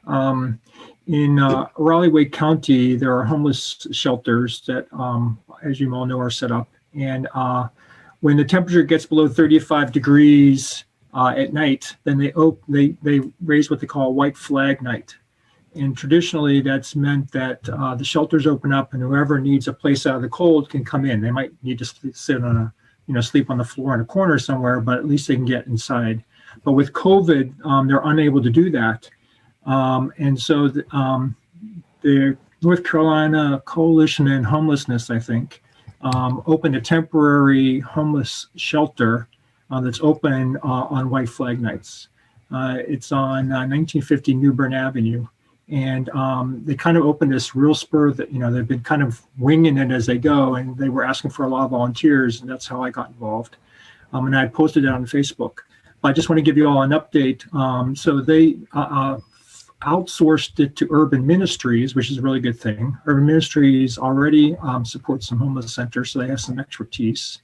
In Raleigh-Wake County, there are homeless shelters that, as you all know, are set up. And when the temperature gets below 35 degrees at night, then they raise what they call a white flag night. And traditionally, that's meant that the shelters open up, and whoever needs a place out of the cold can come in. They might need to sit on sleep on the floor in a corner somewhere, but at least they can get inside. But with COVID, they're unable to do that. And so the North Carolina Coalition on Homelessness, I think, opened a temporary homeless shelter that's open on White Flag nights. It's on 1950 New Bern Avenue. And they kind of opened this real spur that, they've been kind of winging it as they go. And they were asking for a lot of volunteers. And that's how I got involved. And I posted it on Facebook. But I just want to give you all an update. So they outsourced it to Urban Ministries, which is a really good thing. Urban Ministries already supports some homeless centers, so they have some expertise.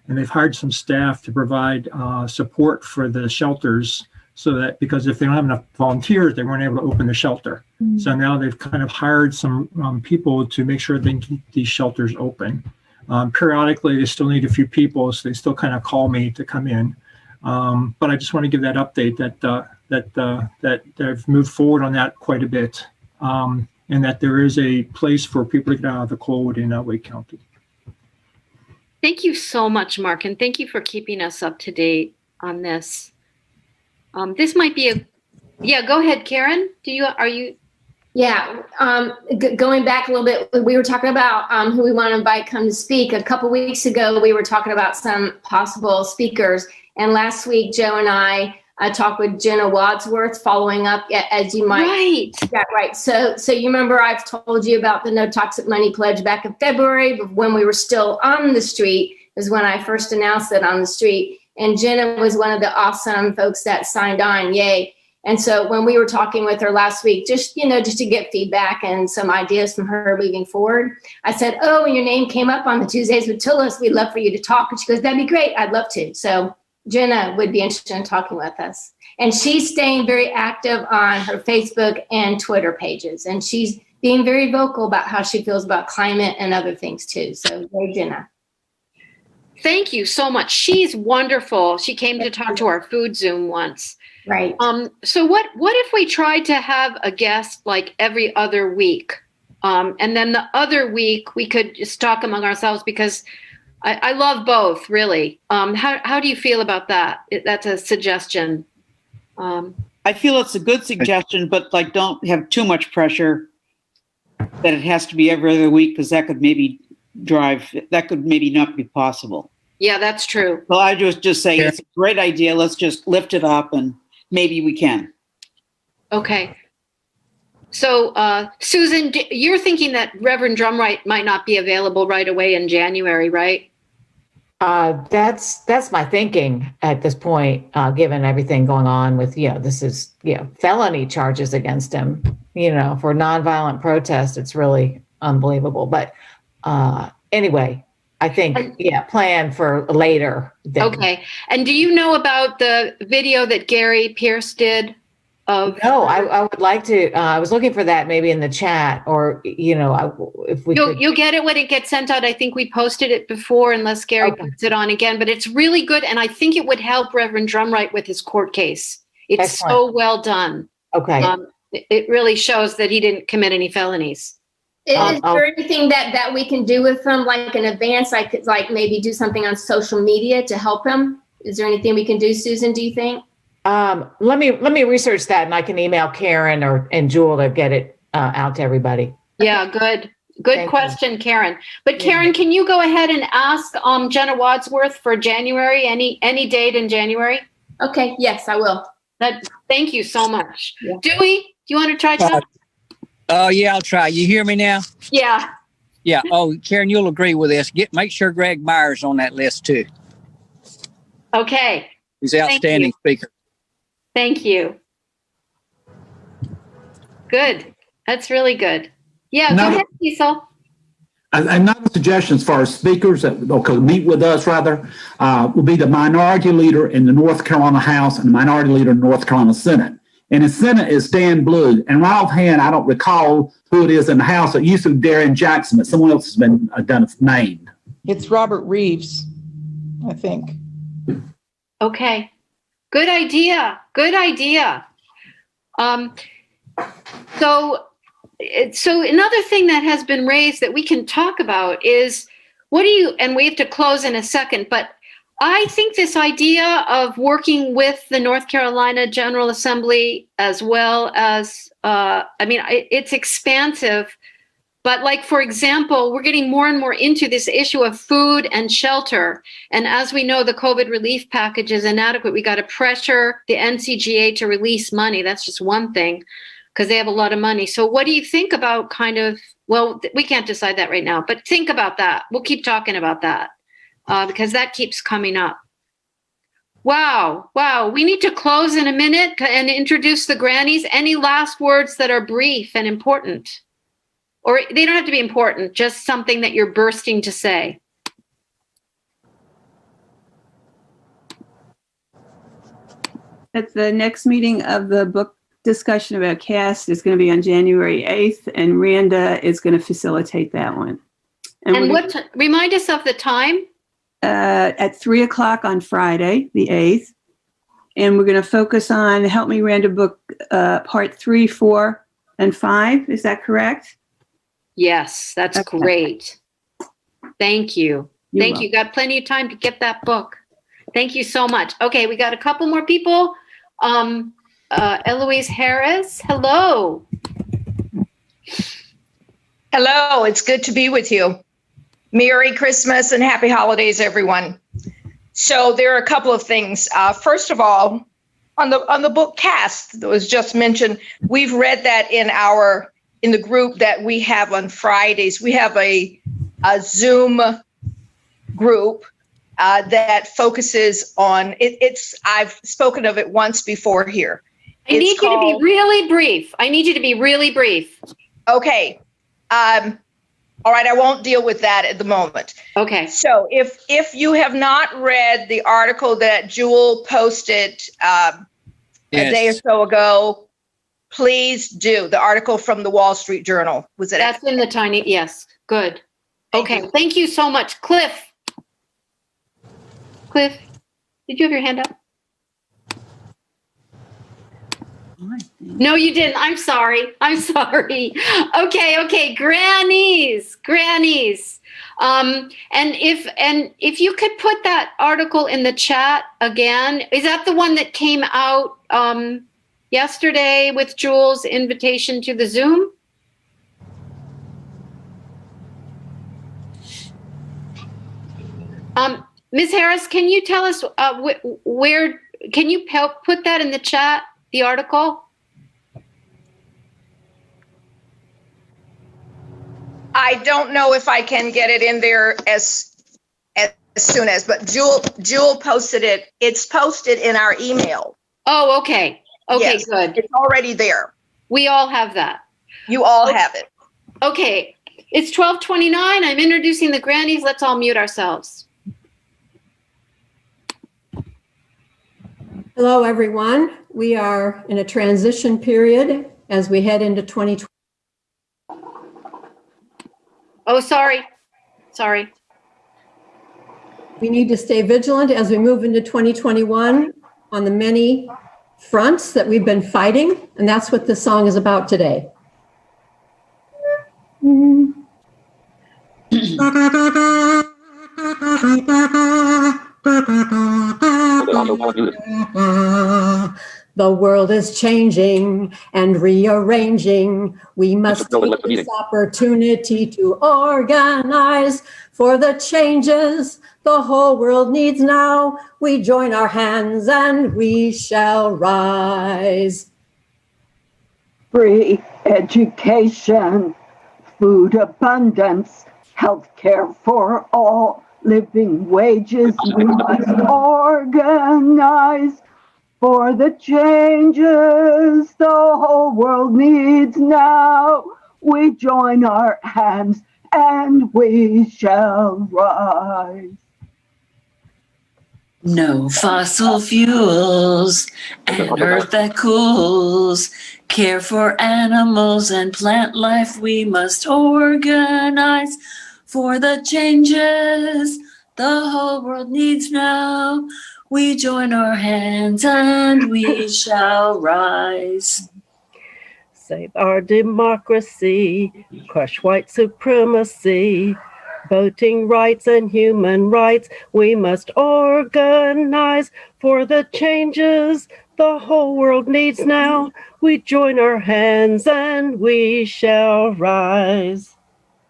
And they've hired some staff to provide support for the shelters, so that, because if they don't have enough volunteers, they weren't able to open the shelter. Mm-hmm. So now they've kind of hired some people to make sure they can keep these shelters open. Periodically, they still need a few people, so they still kind of call me to come in. But I just want to give that update that they've moved forward on that quite a bit, and that there is a place for people to get out of the cold in Wake County. Thank you so much, Mark, and thank you for keeping us up to date on this. This might be go ahead, Karen. Yeah, going back a little bit, we were talking about who we want to invite come to speak. A couple weeks ago, we were talking about some possible speakers. And last week, Joe and I talked with Jenna Wadsworth, following up, as you might. Right. Yeah, right. So you remember I've told you about the No Toxic Money Pledge back in February, but when we were still on the street is when I first announced it on the street. And Jenna was one of the awesome folks that signed on. Yay. And so when we were talking with her last week, just to get feedback and some ideas from her moving forward, I said, when your name came up on the Tuesdays with Tillis, we'd love for you to talk. And she goes, that'd be great. I'd love to. So Jenna would be interested in talking with us. And she's staying very active on her Facebook and Twitter pages. And she's being very vocal about how she feels about climate and other things too. So yay, Jenna. Thank you so much. She's wonderful. She came to talk to our food Zoom once. Right. So what if we tried to have a guest like every other week? And then the other week we could just talk among ourselves, because I love both, really. How do you feel about that? That's a suggestion. I feel it's a good suggestion, but don't have too much pressure that it has to be every other week, because that could maybe not be possible. Yeah, that's true. Well, I was just saying it's a great idea. Let's just lift it up and maybe we can. Okay. So, Susan, you're thinking that Reverend Drumright might not be available right away in January, right? That's my thinking at this point, given everything going on with, this is, felony charges against him, for nonviolent protest. It's really unbelievable. But anyway, I think, plan for later. Okay. And do you know about the video that Gary Pierce did? No, I would like to. I was looking for that maybe in the chat, or if we could. You'll get it when it gets sent out. I think we posted it before, unless Gary puts it on again. But it's really good, and I think it would help Reverend Drumright with his court case. It's Excellent. so well done. Okay. It really shows that he didn't commit any felonies. Is there anything that we can do with him, like in advance? I could maybe do something on social media to help him. Is there anything we can do, Susan? Do you think? Let me research that, and I can email Karen and Jewel to get it out to everybody. Yeah, good question, Karen. But Karen, can you go ahead and ask Jenna Wadsworth for January? Any date in January? Okay. Yes, I will. Thank you so much. Yeah. Dewey, do you want to try something? Yeah, I'll try. You hear me now? Yeah. Yeah. Oh, Karen, you'll agree with this. Make sure Greg Myers on that list too. Okay. He's an outstanding speaker. Thank you. Good. That's really good. Yeah, go ahead, Cecil. Another suggestion as far as speakers that meet with us, will be the minority leader in the North Carolina House and the minority leader in the North Carolina Senate. And the Senate is Dan Blue. And right offhand, I don't recall who it is in the House. It used to be Darren Jackson, but someone else has been named. It's Robert Reeves, I think. Okay. Good idea. Good idea. So another thing that has been raised that we can talk about is and we have to close in a second, but I think this idea of working with the North Carolina General Assembly as well as, it's expansive, but for example, we're getting more and more into this issue of food and shelter. And as we know, the COVID relief package is inadequate. We got to pressure the NCGA to release money. That's just one thing, because they have a lot of money. So what do you think about we can't decide that right now, but think about that. We'll keep talking about that because that keeps coming up. Wow. We need to close in a minute and introduce the grannies. Any last words that are brief and important? Or they don't have to be important, just something that you're bursting to say. At the next meeting of the book discussion about CAST is going to be on January 8th, and Randa is going to facilitate that one. And remind us of the time? At 3:00 on Friday, the 8th. And we're going to focus on Help Me Randa book part 3, 4, and 5. Is that correct? Yes, that's great. Thank you. Thank you. Got plenty of time to get that book. Thank you so much. Okay, we got a couple more people. Eloise Harris, hello. Hello, it's good to be with you. Merry Christmas and happy holidays, everyone. So there are a couple of things. First of all, on the book Cast that was just mentioned, we've read that in the group that we have on Fridays. We have a Zoom group that focuses on I've spoken of it once before here. I need you to be really brief. Okay. All right, I won't deal with that at the moment. Okay. So if you have not read the article that Jewel posted a day or so ago, please do. The article from the Wall Street Journal. That's in the tiny, yes. Good. Okay, thank you so much. Cliff, did you have your hand up? No, you didn't. I'm sorry. Okay. Grannies. And if you could put that article in the chat again, is that the one that came out yesterday with Jewel's invitation to the Zoom? Ms. Harris, can you tell us where, can you put that in the chat, the article? I don't know if I can get it in there as soon as, but Jewel posted it. It's posted in our email. Oh, okay. Okay, yes, good. It's already there. We all have that. You all have it. Okay. It's 12:29. I'm introducing the grannies. Let's all mute ourselves. Hello, everyone. We are in a transition period as we head into 2020. Oh, sorry. Sorry. We need to stay vigilant as we move into 2021 on the many fronts that we've been fighting, and that's what this song is about today. The world is changing and rearranging. We must take this opportunity to organize for the changes the whole world needs now. We join our hands and we shall rise. Free education, food abundance, health care for all, living wages. We must organize for the changes the whole world needs now. We join our hands and we shall rise. No fossil fuels, an earth that cools. Care for animals and plant life, we must organize for the changes the whole world needs now. We join our hands and we shall rise. Save our democracy, crush white supremacy, voting rights and human rights. We must organize for the changes the whole world needs now. We join our hands and we shall rise.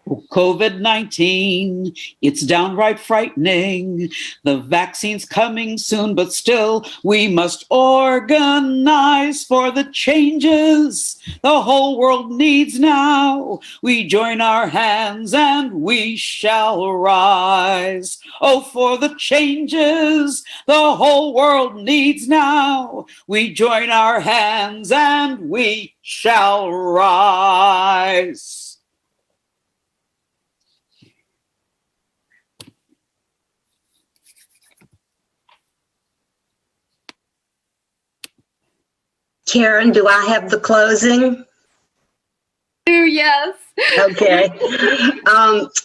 COVID-19, it's downright frightening. The vaccine's coming soon, but still we must organize for the changes the whole world needs now. We join our hands and we shall rise. Oh, for the changes the whole world needs now. We join our hands and we shall rise. Karen, do I have the closing? Yes. Okay.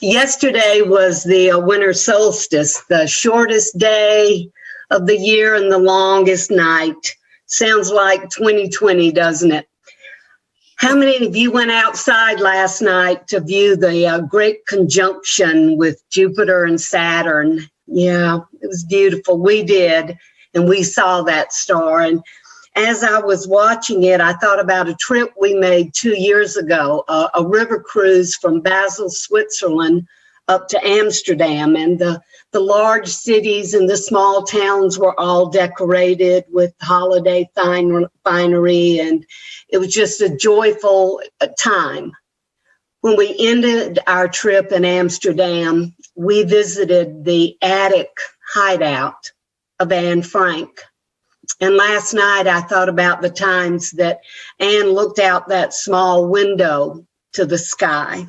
Yesterday was the winter solstice, the shortest day of the year and the longest night. Sounds like 2020, doesn't it? How many of you went outside last night to view the great conjunction with Jupiter and Saturn? Yeah, it was beautiful. We did, and we saw that star. And as I was watching it, I thought about a trip we made 2 years ago, a river cruise from Basel, Switzerland, up to Amsterdam. And the large cities and the small towns were all decorated with holiday finery, and it was just a joyful time. When we ended our trip in Amsterdam, we visited the attic hideout of Anne Frank. And last night I thought about the times that Anne looked out that small window to the sky.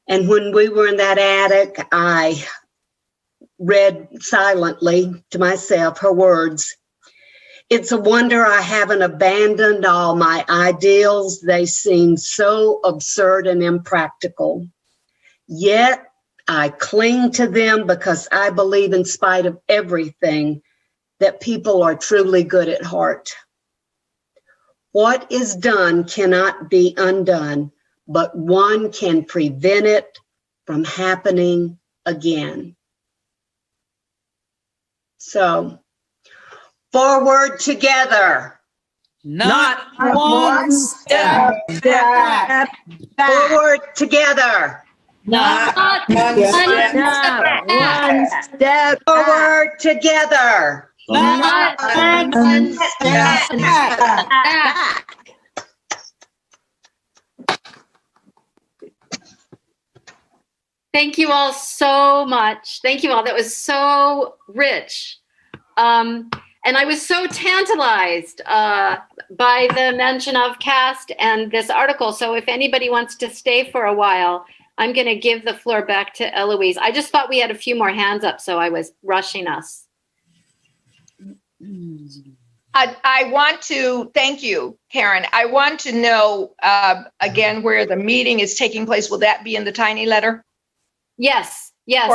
And when we were in that attic, I read silently to myself her words. It's a wonder I haven't abandoned all my ideals. They seem so absurd and impractical. Yet I cling to them because I believe in spite of everything that people are truly good at heart. What is done cannot be undone, but one can prevent it from happening again. So, forward together. Not one step back. Forward together. Not one step forward together. Not one step back. Thank you all so much. Thank you all. That was so rich. And I was so tantalized by the mention of caste and this article. So if anybody wants to stay for a while, I'm going to give the floor back to Eloise. I just thought we had a few more hands up, so I was rushing us. I want to thank you, Karen. I want to know again where the meeting is taking place. Will that be in the tiny letter? Yes, yes.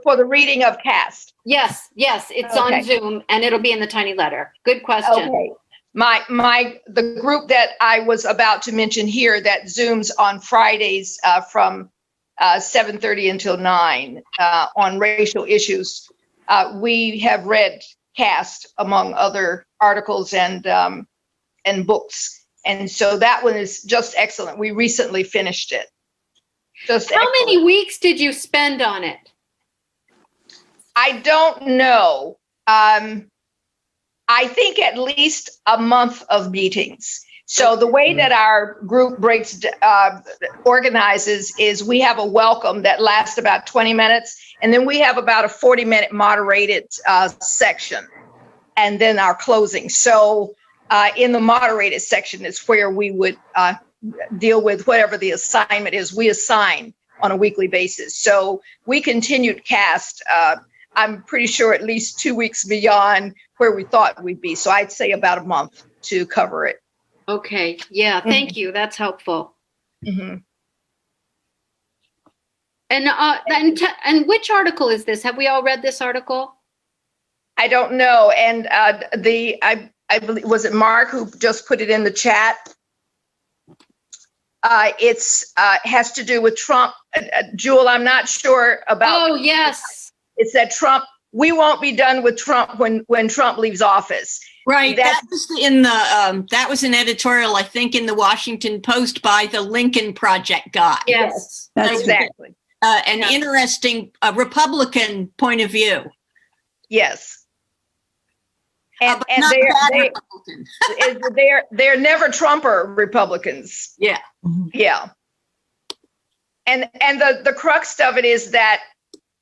For the reading of cast. Yes, yes. It's Okay. on Zoom and it'll be in the tiny letter. Good question. Okay. The group that I was about to mention here that Zooms on Fridays from 7:30 until 9 on racial issues. We have read Cast among other articles and books, and so that one is just excellent. We recently finished it. How many weeks did you spend on it? I don't know. I think at least a month of meetings. So the way that our group organizes is we have a welcome that lasts about 20 minutes, and then we have about a 40-minute moderated section, and then our closing. So in the moderated section is where we would deal with whatever the assignment is we assign on a weekly basis. So we continued Cast, I'm pretty sure at least 2 weeks beyond where we thought we'd be. So I'd say about a month to cover it. Okay. Yeah. Thank you. That's helpful. Mm-hmm. And which article is this? Have we all read this article? I don't know. And I believe, was it Mark who just put it in the chat? It's has to do with Trump. Jewel, I'm not sure about. Oh, yes. It's that Trump, we won't be done with Trump when Trump leaves office. Right. That was in the that was an editorial, I think, in the Washington Post by the Lincoln Project guy. Yes, that's exactly. An interesting Republican point of view. Yes. And they're never Trumper Republicans. Yeah. Yeah. And the crux of it is that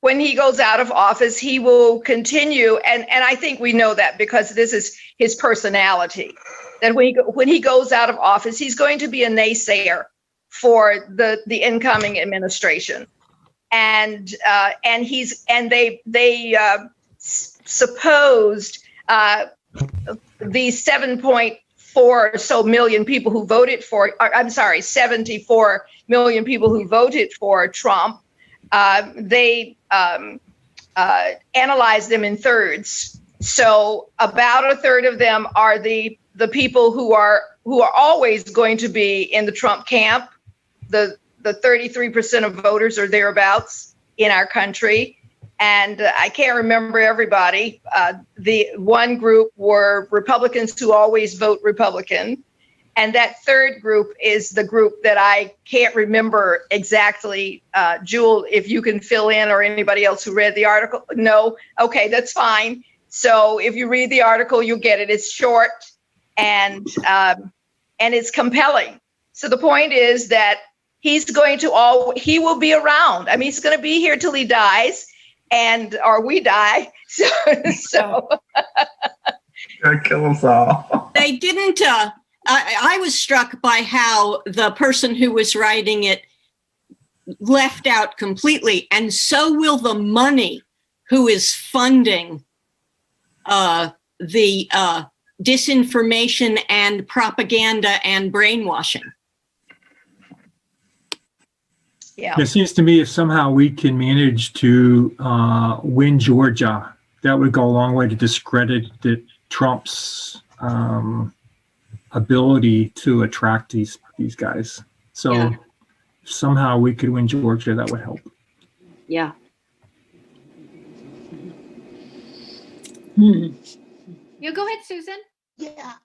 when he goes out of office, he will continue, and I think we know that because this is his personality, that when he goes out of office, he's going to be a naysayer for the incoming administration. And they supposed the 7.4 or so million people who voted for, I'm sorry, 74 million people who voted for Trump, they analyzed them in thirds. So about a third of them are the people who are always going to be in the Trump camp. The 33% of voters or thereabouts in our country. And I can't remember everybody. The one group were Republicans who always vote Republican. And that third group is the group that I can't remember exactly. Jewel, if you can fill in, or anybody else who read the article. No? Okay, that's fine. So if you read the article, you'll get it. It's short and it's compelling. So the point is that he will be around. I mean, he's going to be here till he dies, or we die. So. Gonna kill us all. They didn't. I was struck by how the person who was writing it left out completely, and so will the money who is funding the disinformation and propaganda and brainwashing. Yeah. It seems to me if somehow we can manage to win Georgia, that would go a long way to discredit Trump's ability to attract these guys. So if somehow we could win Georgia, that would help. Yeah. You go ahead, Susan. Yeah.